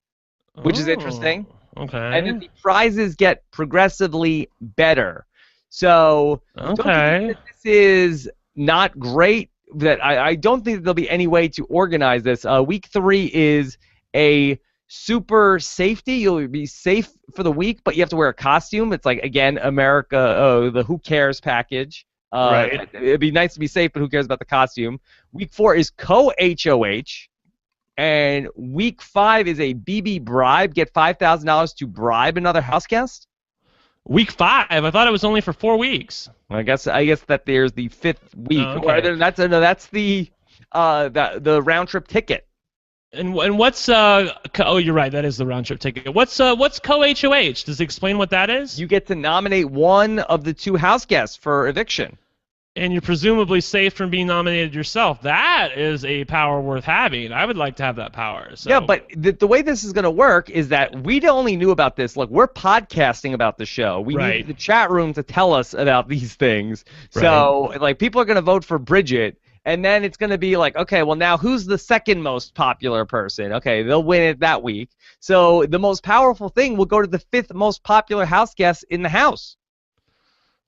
which is interesting. Okay. And then the prizes get progressively better. So don't think that this is not great. That I don't think that there'll be any way to organize this. Week 3 is a super safety. You'll be safe for the week, but you have to wear a costume. It's like, again, America, the Who Cares package. Right. It'd be nice to be safe, but who cares about the costume? Week 4 is co-HOH. And week 5 is a BB bribe. Get $5,000 to bribe another house guest. Week 5? I thought it was only for 4 weeks. I guess that there's the 5th week. Oh, okay. That's the round trip ticket. And what's oh, you're right, that is the round trip ticket. What's co-HOH? Does it explain what that is? You get to nominate one of the 2 house guests for eviction. And you're presumably safe from being nominated yourself. That is a power worth having. I would like to have that power. So. Yeah, but the way this is going to work is that we only knew about this. Look, we're podcasting about the show. We need the chat room to tell us about these things. Right. So, like, people are going to vote for Bridget, and then it's going to be like, okay, well, now who's the second most popular person? Okay, they'll win it that week. So the most powerful thing will go to the 5th most popular house guest in the house.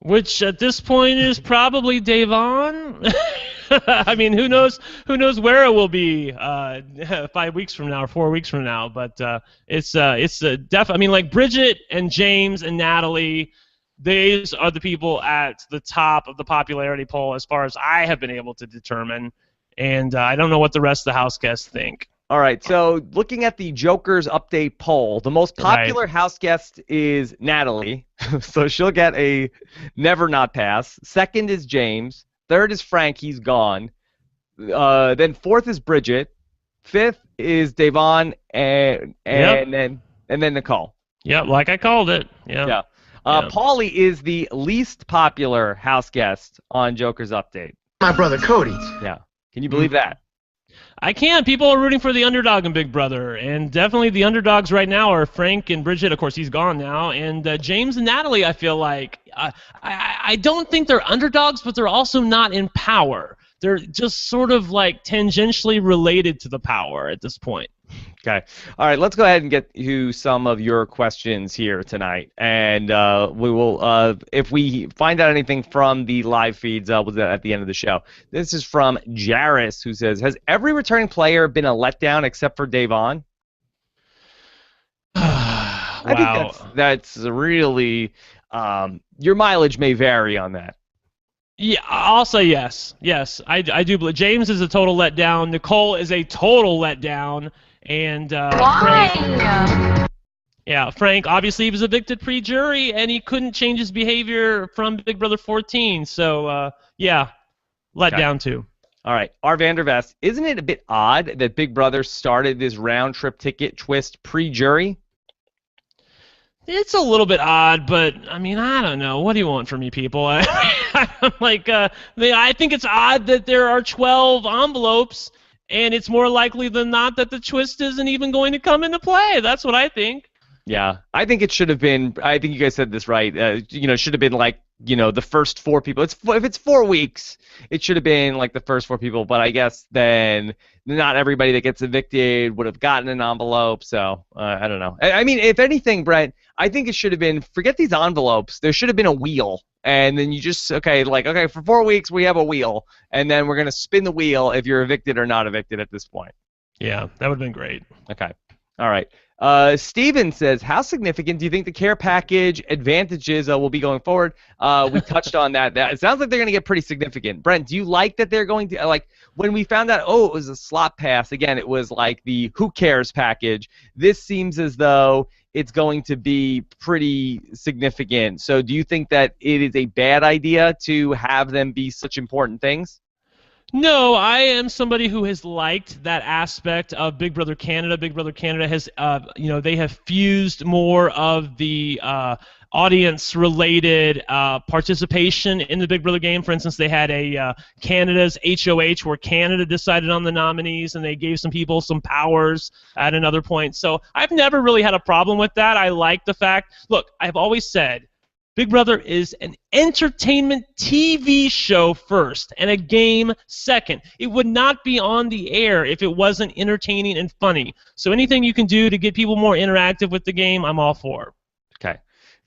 Which at this point is probably Davon. I mean, who knows where it will be 5 weeks from now or 4 weeks from now. But it's I mean, like Bridget and James and Natalie, these are the people at the top of the popularity poll as far as I have been able to determine. And I don't know what the rest of the house guests think. All right, so looking at the Joker's update poll, the most popular house guest is Natalie, so she'll get a never not pass. Second is James. Third is Frank, he's gone. Then 4th is Bridget. 5th is Davon, and then Nicole. Yeah, like I called it. Yeah. Paulie is the least popular house guest on Joker's update. My brother Cody. Yeah. Can you believe that? I can. People are rooting for the underdog in Big Brother, and definitely the underdogs right now are Frank and Bridget. Of course, he's gone now, and James and Natalie. I feel like I don't think they're underdogs, but they're also not in power. They're just sort of like tangentially related to the power at this point. Okay. All right, let's go ahead and get to some of your questions here tonight. And we will, if we find out anything from the live feeds, we'll do that at the end of the show. This is from Jairus, who says, has every returning player been a letdown except for Davon? I think that's really, your mileage may vary on that. Yeah, I'll say yes. Yes, I do believe James is a total letdown. Nicole is a total letdown. And Why? Frank, obviously he was evicted pre-jury, and he couldn't change his behavior from Big Brother 14. So, letdown too. All right, R. Vandervest, isn't it a bit odd that Big Brother started this round-trip ticket twist pre-jury? It's a little bit odd, but, I mean, I don't know. What do you want from me, people? I'm like, I think it's odd that there are 12 envelopes, and it's more likely than not that the twist isn't even going to come into play. That's what I think. Yeah, I think it should have been, I think you guys said this right, should have been like, the first 4 people. If it's 4 weeks, it should have been like the first 4 people, but I guess then not everybody that gets evicted would have gotten an envelope, so I don't know. I mean, if anything, Brent, I think it should have been, forget these envelopes, there should have been a wheel, and then you just, okay, for 4 weeks we have a wheel, and then we're going to spin the wheel if you're evicted or not evicted at this point. Yeah, that would have been great. Okay, all right. Steven says, how significant do you think the care package advantages will be going forward? We touched on that. It sounds like they're going to get pretty significant. Brent, do you like that they're going to, when we found out, it was a slot pass, again, it was like the Who Cares package. This seems as though it's going to be pretty significant. So do you think that it is a bad idea to have them be such important things? No, I am somebody who has liked that aspect of Big Brother Canada. Big Brother Canada has, they have fused more of the audience-related participation in the Big Brother game. For instance, they had a Canada's HOH where Canada decided on the nominees, and they gave some people some powers at another point. So I've never really had a problem with that. I like the fact, look, I've always said Big Brother is an entertainment TV show first and a game second. It would not be on the air if it wasn't entertaining and funny. So anything you can do to get people more interactive with the game, I'm all for. Okay.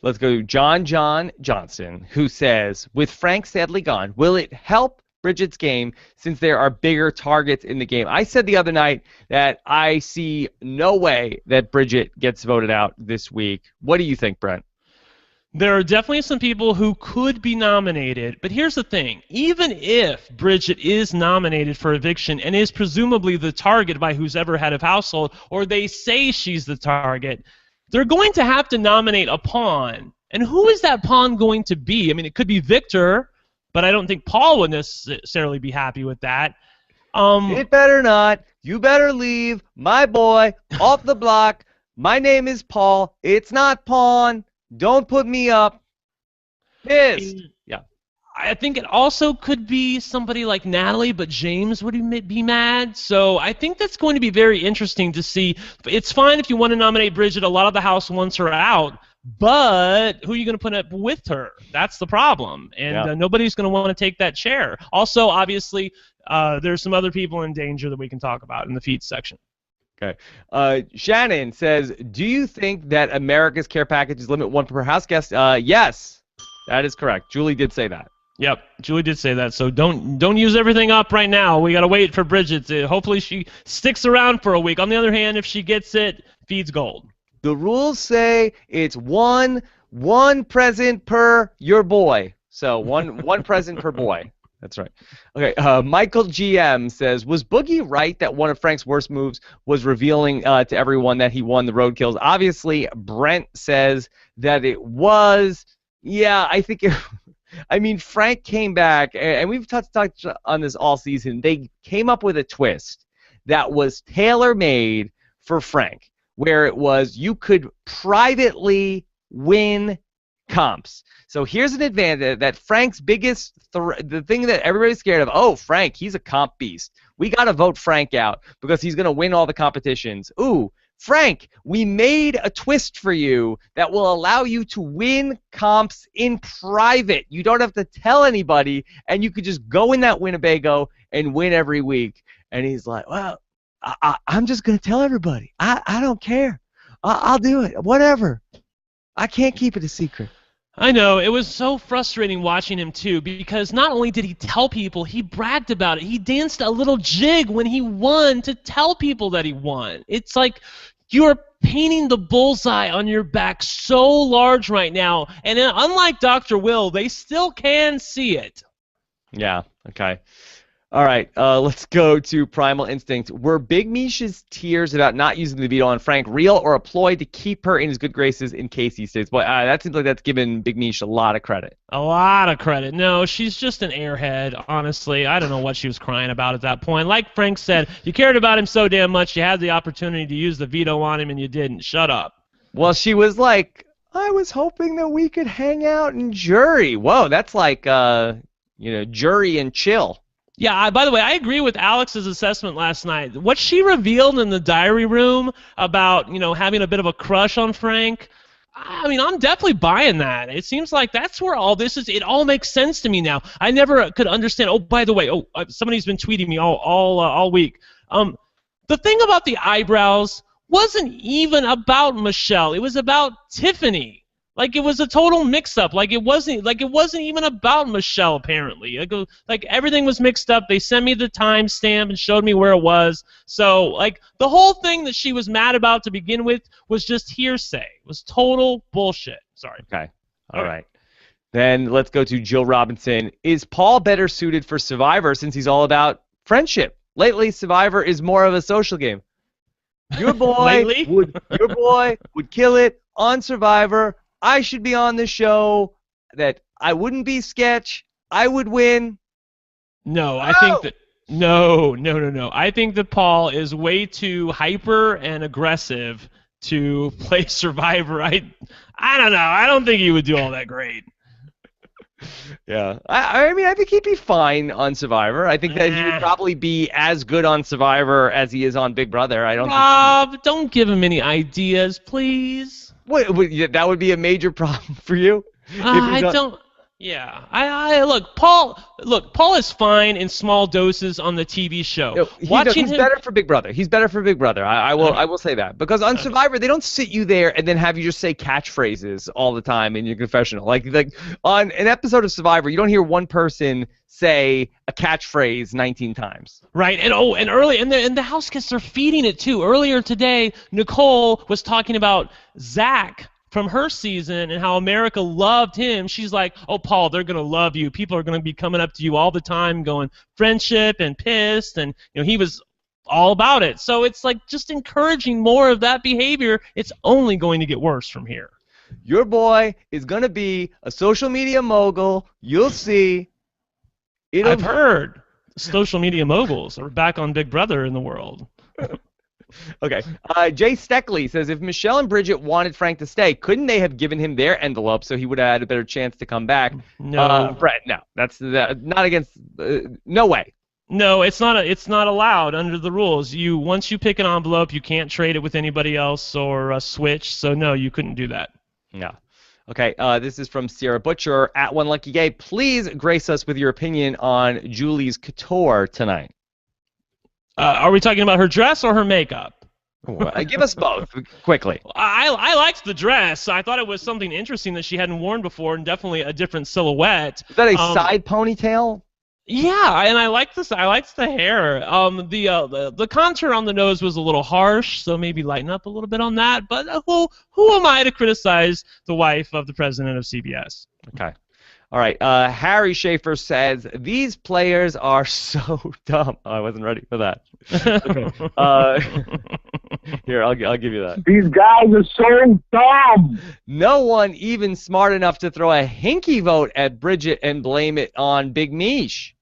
Let's go to John Johnson, who says, with Frank sadly gone, will it help Bridget's game since there are bigger targets in the game? I said the other night that I see no way that Bridget gets voted out this week. What do you think, Brent? There are definitely some people who could be nominated, but here's the thing. Even if Bridget is nominated for eviction and is presumably the target by who's ever head of household, or they say she's the target, they're going to have to nominate a pawn. And who is that pawn going to be? I mean, it could be Victor, but I don't think Paul would necessarily be happy with that. It better not. You better leave. My boy, off the block. My name is Paul. It's not Pawn. Don't put me up. Pissed. Yeah. I think it also could be somebody like Natalie, but James would be mad. So I think that's going to be very interesting to see. It's fine if you want to nominate Bridget. A lot of the House wants her out. But who are you going to put up with her? That's the problem. And nobody's going to want to take that chair. Also, obviously, there's some other people in danger that we can talk about in the feeds section. Okay. Shannon says, do you think that America's care packages limit one per house guest? Yes, that is correct. Julie did say that. Yep, Julie did say that. So don't use everything up right now. We got to wait for Bridget. Hopefully she sticks around for a week. On the other hand, if she gets it, feeds gold. The rules say it's one present per your boy. So one present per boy. That's right. Okay, Michael GM says, was Boogie right that one of Frank's worst moves was revealing to everyone that he won the road kills? Obviously, Brent says that it was. Yeah, I think I mean, Frank came back, and we've touched on this all season. They came up with a twist that was tailor-made for Frank, where it was you could privately win comps. So here's an advantage that Frank's biggest, the thing that everybody's scared of, oh, Frank, he's a comp beast. We got to vote Frank out because he's going to win all the competitions. Ooh, Frank, we made a twist for you that will allow you to win comps in private. You don't have to tell anybody, and you could just go in that Winnebago and win every week. And he's like, well, I'm just going to tell everybody. I don't care. I'll do it. Whatever. I can't keep it a secret. I know. It was so frustrating watching him, too, because not only did he tell people, he bragged about it. He danced a little jig when he won to tell people that he won. It's like you're painting the bullseye on your back so large right now, and unlike Dr. Will, they still can see it. Yeah, okay. All right, let's go to Primal Instinct. Were Big Miche's tears about not using the veto on Frank real or a ploy to keep her in his good graces in case he stays? Boy, that seems like that's given Big Miche a lot of credit. A lot of credit. No, she's just an airhead, honestly. I don't know what she was crying about at that point. Like Frank said, you cared about him so damn much, you had the opportunity to use the veto on him, and you didn't. Shut up. Well, she was like, I was hoping that we could hang out in jury. Whoa, that's like, jury and chill. Yeah, by the way, I agree with Alex's assessment last night. What she revealed in the diary room about, having a bit of a crush on Frank, I mean, I'm definitely buying that. It seems like that's where all this is. It all makes sense to me now. I never could understand. Oh, by the way, somebody's been tweeting me all week. The thing about the eyebrows wasn't even about Michelle. It was about Tiffany. Like it was a total mix-up. Like it wasn't even about Michelle apparently. Like everything was mixed up. They sent me the timestamp and showed me where it was. So like the whole thing that she was mad about to begin with was just hearsay. It was total bullshit. Sorry. Okay. All right. Then let's go to Jill Robinson. Is Paul better suited for Survivor since he's all about friendship? Lately, Survivor is more of a social game. Your boy would kill it on Survivor. I should be on the show, that I wouldn't be sketch, I would win. No, I think that no. I think that Paul is way too hyper and aggressive to play Survivor. I don't know. I don't think he would do all that great. Yeah, I mean, I think he'd be fine on Survivor. I think that he would probably be as good on Survivor as he is on Big Brother. I don't. Rob, don't give him any ideas, please. That would be a major problem for you? I don't. Yeah, I look. Paul is fine in small doses on the TV show. No, he's better for Big Brother. He's better for Big Brother. I will say that, because on Survivor they don't sit you there and then have you just say catchphrases all the time in your confessional. Like on an episode of Survivor, you don't hear one person say a catchphrase 19 times. Right, and early and the house guests are feeding it too. Earlier today, Nicole was talking about Zach from her season and how America loved him. She's like, oh, Paul, they're going to love you. People are going to be coming up to you all the time going friendship and pissed, and he was all about it. So it's like just encouraging more of that behavior. It's only going to get worse from here. Your boy is going to be a social media mogul. You'll see. I've heard social media moguls are back on Big Brother in the world. Okay. Jay Steckley says, if Michelle and Bridget wanted Frank to stay, couldn't they have given him their envelope so he would have had a better chance to come back? No. Brett, no. That's not against. No way. No, it's not allowed under the rules. Once you pick an envelope, you can't trade it with anybody else or switch. So no, you couldn't do that. No. Okay. This is from Sierra Butcher at One Lucky Gay. Please grace us with your opinion on Julie's couture tonight. Are we talking about her dress or her makeup? Give us both, quickly. I liked the dress. I thought it was something interesting that she hadn't worn before, and definitely a different silhouette. Is that a side ponytail? Yeah, and I liked this. I liked the hair. The contour on the nose was a little harsh, so maybe lighten up a little bit on that. But who am I to criticize the wife of the president of CBS? Okay. All right, Harry Schaefer says, these players are so dumb. Oh, I wasn't ready for that. Here, I'll give you that. These guys are so dumb. No one even smart enough to throw a hinky vote at Bridget and blame it on Big Mish.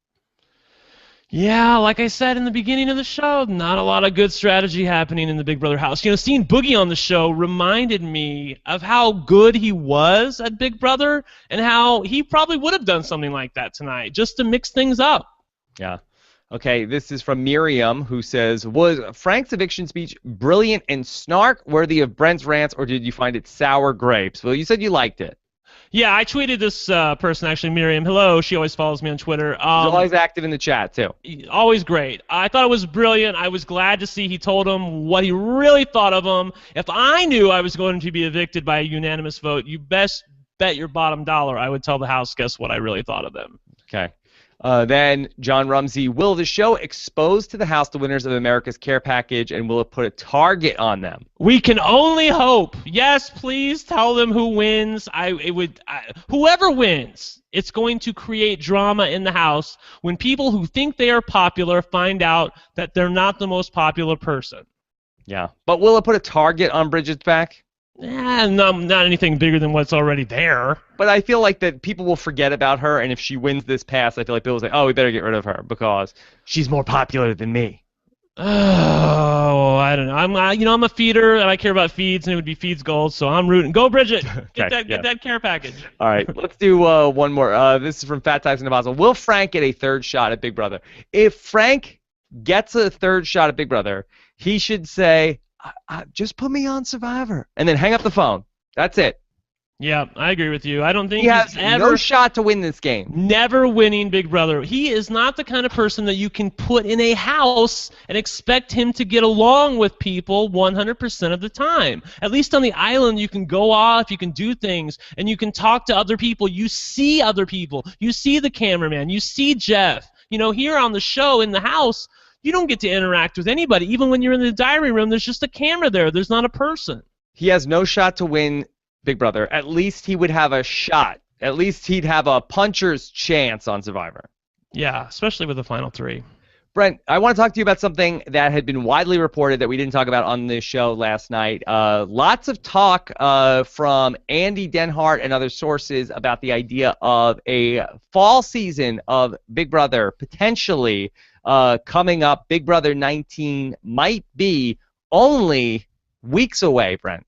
Yeah, like I said in the beginning of the show, not a lot of good strategy happening in the Big Brother house. Seeing Boogie on the show reminded me of how good he was at Big Brother and how he probably would have done something like that tonight, just to mix things up. Yeah. Okay, this is from Miriam, who says, was Frank's eviction speech brilliant and snark worthy of Brent's rants, or did you find it sour grapes? Well, you said you liked it. Yeah, I tweeted this person, actually, Miriam. Hello, she always follows me on Twitter. She's always active in the chat, too. Always great. I thought it was brilliant. I was glad to see he told him what he really thought of him. If I knew I was going to be evicted by a unanimous vote, you best bet your bottom dollar I would tell the house guests what I really thought of them. Okay. Then John Rumsey, will the show expose to the House the winners of America's Care Package, and will it put a target on them? We can only hope. Yes, please tell them who wins. Whoever wins, it's going to create drama in the House when people who think they are popular find out that they're not the most popular person. Yeah, but will it put a target on Bridget's back? Not anything bigger than what's already there. But I feel like that people will forget about her, and if she wins this pass, I feel like people will say, oh, we better get rid of her because she's more popular than me. Oh, I don't know. I'm a feeder, and I care about feeds, and it would be feeds gold, so I'm rooting. Go, Bridget! Get that care package. All right, let's do one more. This is from Fat Tyson Navazo. Will Frank get a third shot at Big Brother? If Frank gets a third shot at Big Brother, he should say, just put me on Survivor, and then hang up the phone. That's it. Yeah, I agree with you. I don't think he has he's ever no shot to win this game. Never winning Big Brother. He is not the kind of person that you can put in a house and expect him to get along with people 100% of the time. At least on the island, you can go off, you can do things, and you can talk to other people. You see other people. You see the cameraman. You see Jeff. Here on the show in the house, you don't get to interact with anybody. Even when you're in the diary room, there's just a camera there. There's not a person. He has no shot to win Big Brother. At least he would have a shot. At least he'd have a puncher's chance on Survivor. Yeah, especially with the final three. Brent, I want to talk to you about something that had been widely reported that we didn't talk about on this show last night. Lots of talk from Andy Denhart and other sources about the idea of a fall season of Big Brother potentially coming up. Big Brother 19 might be only weeks away, Brent.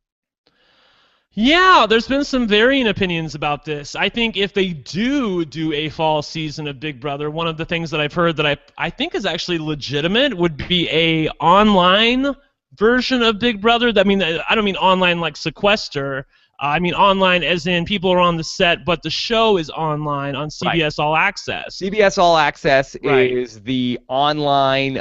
Yeah, there's been some varying opinions about this. I think if they do a fall season of Big Brother, one of the things that I've heard that I think is actually legitimate would be a online version of Big Brother. I mean, I don't mean online like Sequester. I mean online as in people are on the set, but the show is online on CBS All Access. CBS All Access Right. is the online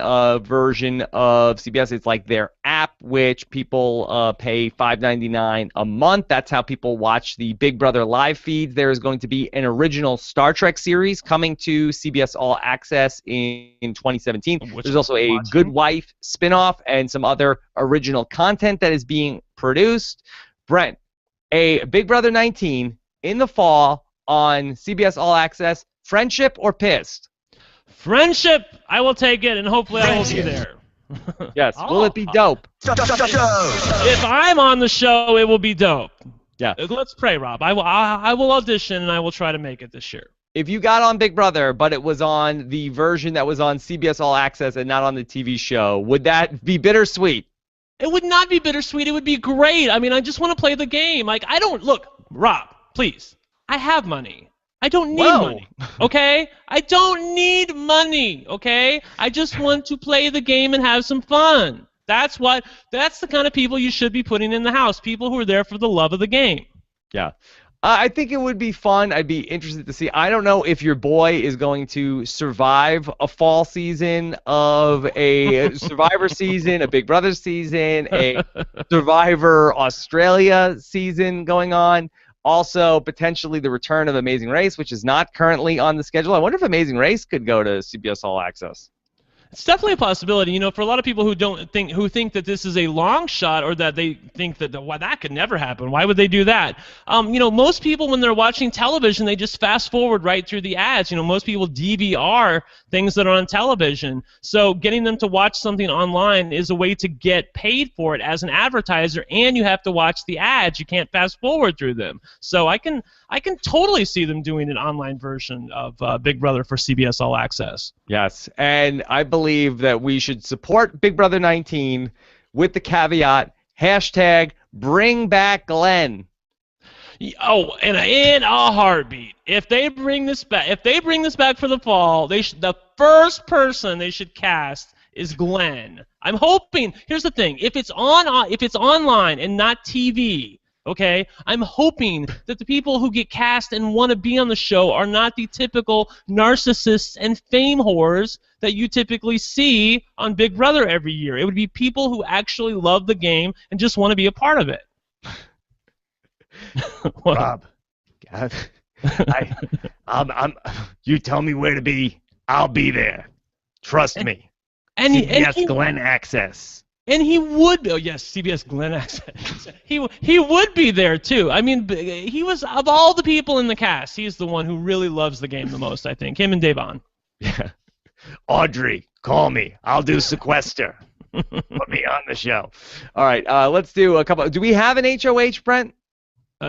version of CBS. It's like their app, which people pay $5.99 a month. That's how people watch the Big Brother live feeds. There is going to be an original Star Trek series coming to CBS All Access in 2017. There's also a Good Wife spinoff and some other original content that is being produced. Brent, a Big Brother 19 in the fall on CBS All Access, friendship or pissed? Friendship, I will take it, and hopefully I will be there. Yes. Will it be dope? If I'm on the show, it will be dope. Yeah. Let's pray, Rob. I will audition, and I will try to make it this year. If you got on Big Brother, but it was on the version that was on CBS All Access and not on the TV show, would that be bittersweet? It would not be bittersweet. It would be great. I mean, I just want to play the game. Like, I don't look, Rob, please. I have money. I don't need money. Okay? I don't need money. Okay? I just want to play the game and have some fun. That's the kind of people you should be putting in the house. People who are there for the love of the game. Yeah. I think it would be fun. I'd be interested to see. I don't know if your boy is going to survive a fall season of a Survivor season, a Big Brother season, a Survivor Australia season going on. Also, potentially the return of Amazing Race, which is not currently on the schedule. I wonder if Amazing Race could go to CBS All Access. It's definitely a possibility. You know, for a lot of people who think that this is a long shot, or that they think that that could never happen. Why would they do that? You know, most people when they're watching television, they just fast forward right through the ads. You know, most people DVR things that are on television. So getting them to watch something online is a way to get paid for it as an advertiser, and you have to watch the ads. You can't fast forward through them. So I can totally see them doing an online version of Big Brother for CBS All Access. Yes, and I believe that we should support Big Brother 19 with the caveat, hashtag bring back Glenn. Oh, and in a heartbeat. If they bring this back for the fall, the first person they should cast is Glenn. I'm hoping. Here's the thing: if it's online and not TV, okay, I'm hoping that the people who get cast and want to be on the show are not the typical narcissists and fame whores that you typically see on Big Brother every year. It would be people who actually love the game and just want to be a part of it. Rob, you tell me where to be, I'll be there. Trust me. CBS Glenn Access. And he would, oh yes, CBS Glenn Access. He would be there too. I mean, he was, of all the people in the cast, he's the one who really loves the game the most, I think. Him and Davon. Yeah. Audrey, call me. I'll do Sequester. Put me on the show. All right, let's do a couple. Do we have an HOH, Brent? Do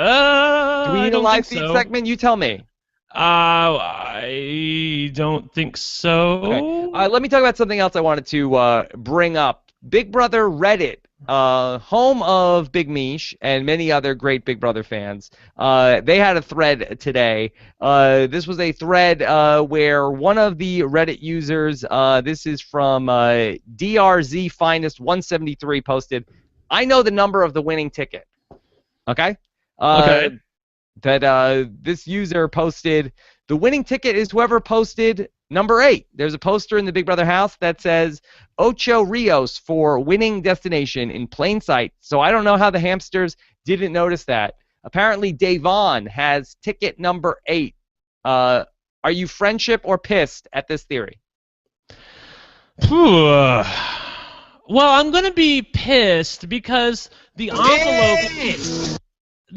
we need a live feed segment? You tell me. I don't think so. Okay. Let me talk about something else I wanted to bring up. Big Brother Reddit, home of Big Mish and many other great Big Brother fans, they had a thread today. This was a thread where one of the Reddit users, this is from DRZ Finest 173, posted, "I know the number of the winning ticket." Okay? Okay. That this user posted, "The winning ticket is whoever posted number 8. There's a poster in the Big Brother house that says Ocho Rios for winning destination in plain sight, so I don't know how the hamsters didn't notice that. Apparently Davon has ticket number 8. Are you friendship or pissed at this theory?" Well, I'm going to be pissed because the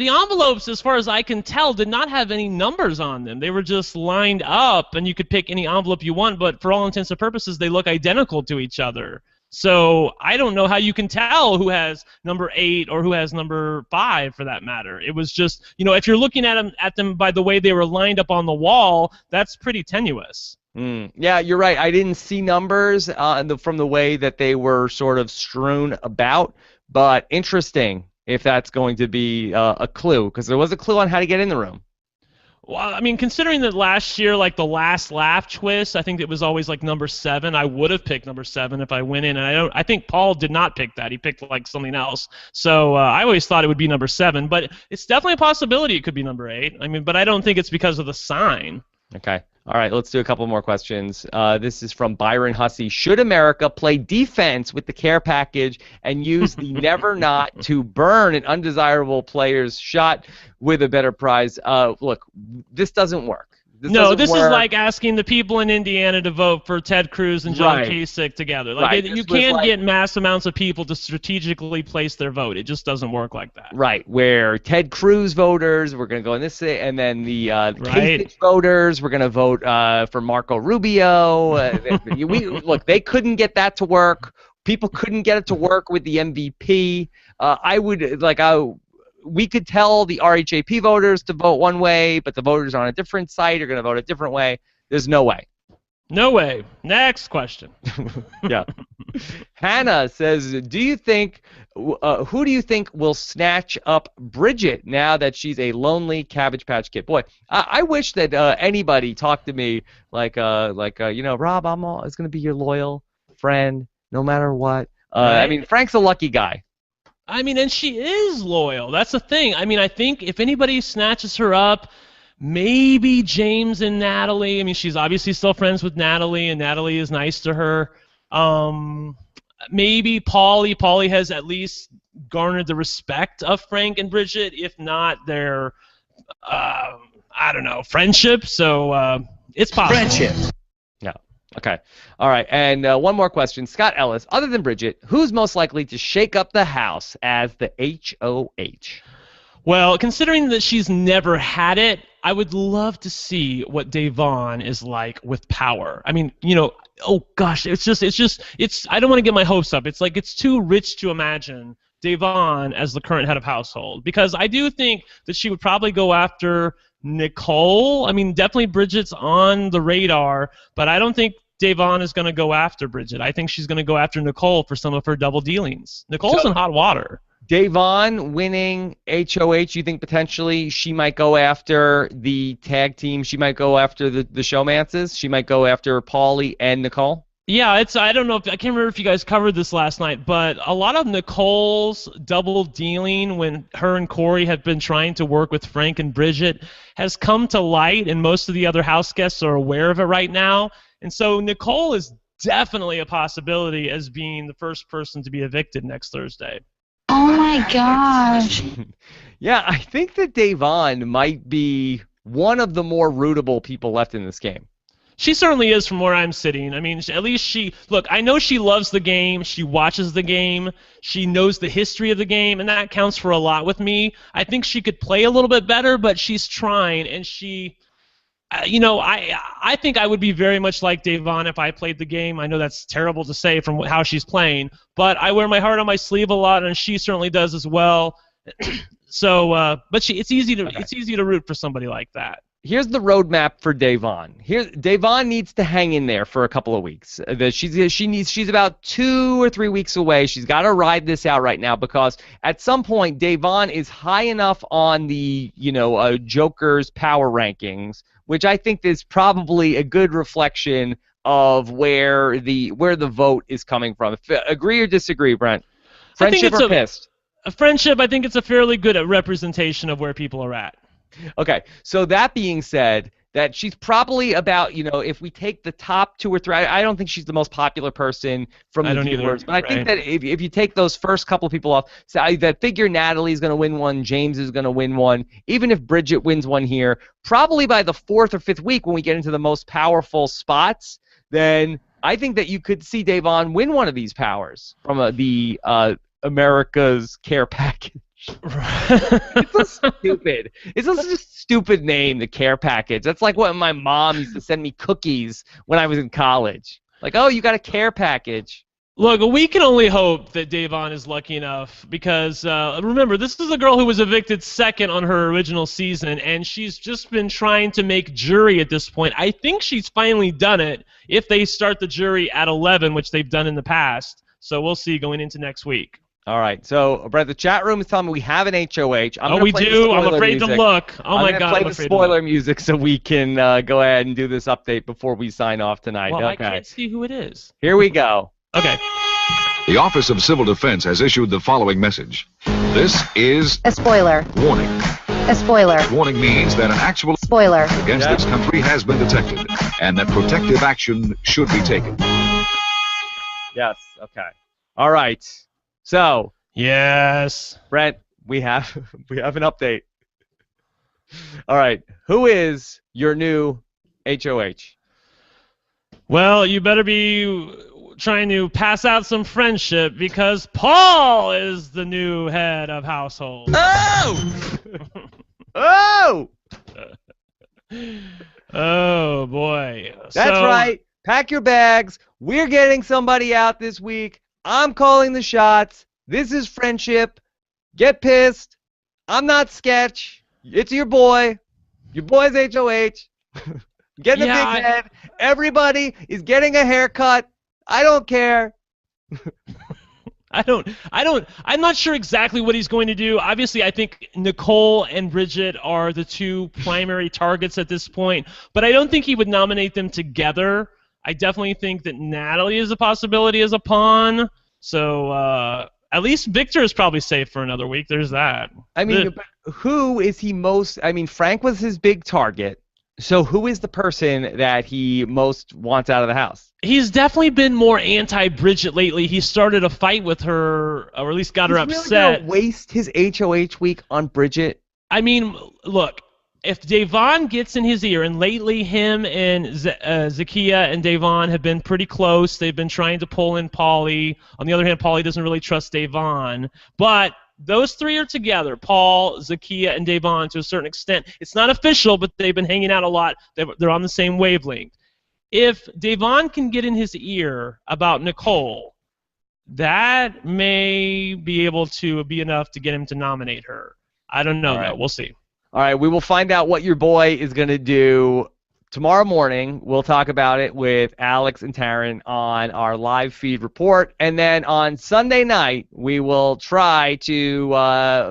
envelopes, as far as I can tell, did not have any numbers on them. They were just lined up, and you could pick any envelope you want, but for all intents and purposes, they look identical to each other. So I don't know how you can tell who has number 8 or who has number 5, for that matter. It was just, you know, if you're looking at them by the way they were lined up on the wall, that's pretty tenuous. Yeah, you're right. I didn't see numbers from the way that they were sort of strewn about. but interesting if that's going to be a clue, because there was a clue on how to get in the room. Well, I mean, considering that last year, like the last laugh twist, I think it was always like number 7. I would have picked number 7 if I went in, and I think Paul did not pick that. He picked like something else. So I always thought it would be number 7, but it's definitely a possibility it could be number 8. I mean, but I don't think it's because of the sign. Okay. All right, let's do a couple more questions. This is from Byron Hussey. Should America play defense with the care package and use the never not to burn an undesirable player's shot with a better prize? Look, this doesn't work. This is like asking the people in Indiana to vote for Ted Cruz and John Kasich together. Like you can't get mass amounts of people to strategically place their vote. It just doesn't work like that. Right, where Ted Cruz voters, we're going to go in this, and then the Kasich voters, we're going to vote for Marco Rubio. Look, they couldn't get that to work. People couldn't get it to work with the MVP. We could tell the RHAP voters to vote one way, but the voters on a different site are going to vote a different way. There's no way. No way. Next question. Yeah. Hannah says, who do you think will snatch up Bridget now that she's a lonely Cabbage Patch Kid? Boy, I wish that anybody talked to me like Rob, it's going to be your loyal friend no matter what. I mean, Frank's a lucky guy. I mean, and she is loyal. That's the thing. I mean, I think if anybody snatches her up, maybe James and Natalie. I mean, she's obviously still friends with Natalie, and Natalie is nice to her. Maybe Paulie. Paulie has at least garnered the respect of Frank and Bridget, if not their, friendship. So it's possible. Friendship. Yeah. Okay. All right. And one more question. Scott Ellis, other than Bridget, who's most likely to shake up the house as the HOH? Well, considering that she's never had it, I would love to see what Devon is like with power. I mean, oh gosh, it's I don't want to get my hopes up. It's like it's too rich to imagine Devon as the current head of household, because I do think that she would probably go after Nicole. I mean, definitely Bridget's on the radar, but I don't think Devon is going to go after Bridget. I think she's going to go after Nicole for some of her double dealings. Nicole's in hot water. Devon winning HOH, you think potentially she might go after the tag team? She might go after the showmances? She might go after Paulie and Nicole? Yeah, I don't know I can't remember if you guys covered this last night, but a lot of Nicole's double dealing when her and Corey have been trying to work with Frank and Bridget has come to light, and most of the other house guests are aware of it right now. And so Nicole is definitely a possibility as being the first person to be evicted next Thursday. Oh my gosh. Yeah, I think that Devon might be one of the more rootable people left in this game. She certainly is from where I'm sitting. I mean, at least I know she loves the game. She watches the game. She knows the history of the game, and that counts for a lot with me. I think she could play a little bit better, but she's trying, and I think I would be very much like Devon if I played the game. I know that's terrible to say from how she's playing, but I wear my heart on my sleeve a lot, and she certainly does as well. So, but it's easy to root for somebody like that. Here's the roadmap for Devon. Devon needs to hang in there for a couple of weeks. She's about 2 or 3 weeks away. She's got to ride this out right now, because at some point Devon is high enough on the Joker's power rankings, which I think is probably a good reflection of where the vote is coming from. Agree or disagree, Brent? Friendship or pissed? A friendship. I think it's a fairly good representation of where people are at. Okay, so that being said, that she's probably about, if we take the top 2 or 3, I don't think she's the most popular person from the viewers, but I think that if you take those first couple of people off, so I figure Natalie's going to win one, James is going to win one, even if Bridget wins one here, probably by the 4th or 5th week when we get into the most powerful spots, then I think that you could see Devon win one of these powers from the America's Care Package. It's so stupid. It's such a stupid name, the Care Package. That's like what my mom used to send me cookies when I was in college. Like, oh, you got a care package. Look, we can only hope that Devon is lucky enough, because remember, this is a girl who was evicted second on her original season, and she's just been trying to make jury at this point. I think she's finally done it if they start the jury at 11, which they've done in the past. So we'll see going into next week. All right. So, Brett, the chat room is telling me we have an HOH. We do. I'm afraid to look. Oh my God, I'm play the spoiler music so we can go ahead and do this update before we sign off tonight. Well, okay. I can't see who it is. Here we go. Okay. The Office of Civil Defense has issued the following message. This is A spoiler. warning. A spoiler. Warning means that an actual Spoiler. against this country has been detected, and that protective action should be taken. Yes. Okay. All right. So, Yes. Brent, we have an update. All right. Who is your new HOH? Well, you better be trying to pass out some friendship because Paul is the new head of household. Oh! Oh! Oh boy. That's right. Pack your bags. We're getting somebody out this week. I'm calling the shots. This is friendship. Get pissed. I'm not Sketch. It's your boy. Your boy's HOH. Getting a big head. Everybody is getting a haircut. I don't care. I'm not sure exactly what he's going to do. Obviously, I think Nicole and Bridget are the two primary targets at this point, but I don't think he would nominate them together. I definitely think that Natalie is a possibility as a pawn. So at least Victor is probably safe for another week. There's that. I mean, but who is he most? I mean, Frank was his big target. So who is the person that he most wants out of the house? He's definitely been more anti-Bridget lately. He started a fight with her, or at least got her upset. He's really gonna waste his HOH week on Bridget? I mean, look, if Davon gets in his ear, and lately him and Zakiya and Davon have been pretty close. They've been trying to pull in Paulie. On the other hand, Paulie doesn't really trust Davon. But those three are together, Paul, Zakiya, and Davon, to a certain extent. It's not official, but they've been hanging out a lot. They're on the same wavelength. If Davon can get in his ear about Nicole, that may be able to be enough to get him to nominate her. I don't know, though. We'll see. All right, we will find out what your boy is going to do tomorrow morning. We'll talk about it with Alex and Taryn on our live feed report. And then on Sunday night, we will try to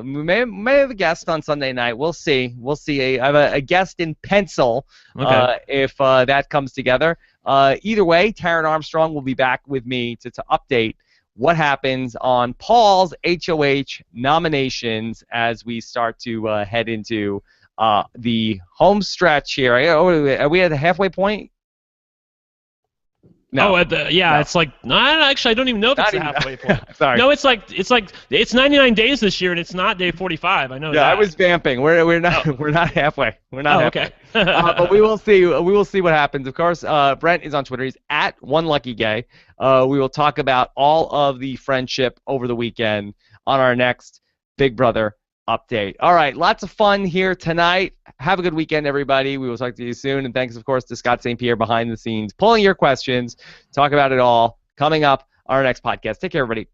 we may have a guest on Sunday night. We'll see. We'll see. I have a guest in pencil if that comes together. Either way, Taryn Armstrong will be back with me to update what happens on Paul's HOH nominations as we start to head into the home stretch here. Are we at the halfway point? No. Oh, it's like actually I don't even know if it's the halfway point. Sorry. No, it's 99 days this year and it's not day 45. I know. Yeah, that. I was vamping. We're not halfway. We're not halfway. Okay. But we will see. We will see what happens. Of course, Brent is on Twitter. He's at OneLuckyGay. We will talk about all of the friendship over the weekend on our next Big Brother update. All right, lots of fun here tonight. Have a good weekend, everybody. We will talk to you soon. And thanks, of course, to Scott St. Pierre behind the scenes, pulling your questions, talk about it all, coming up on our next podcast. Take care, everybody.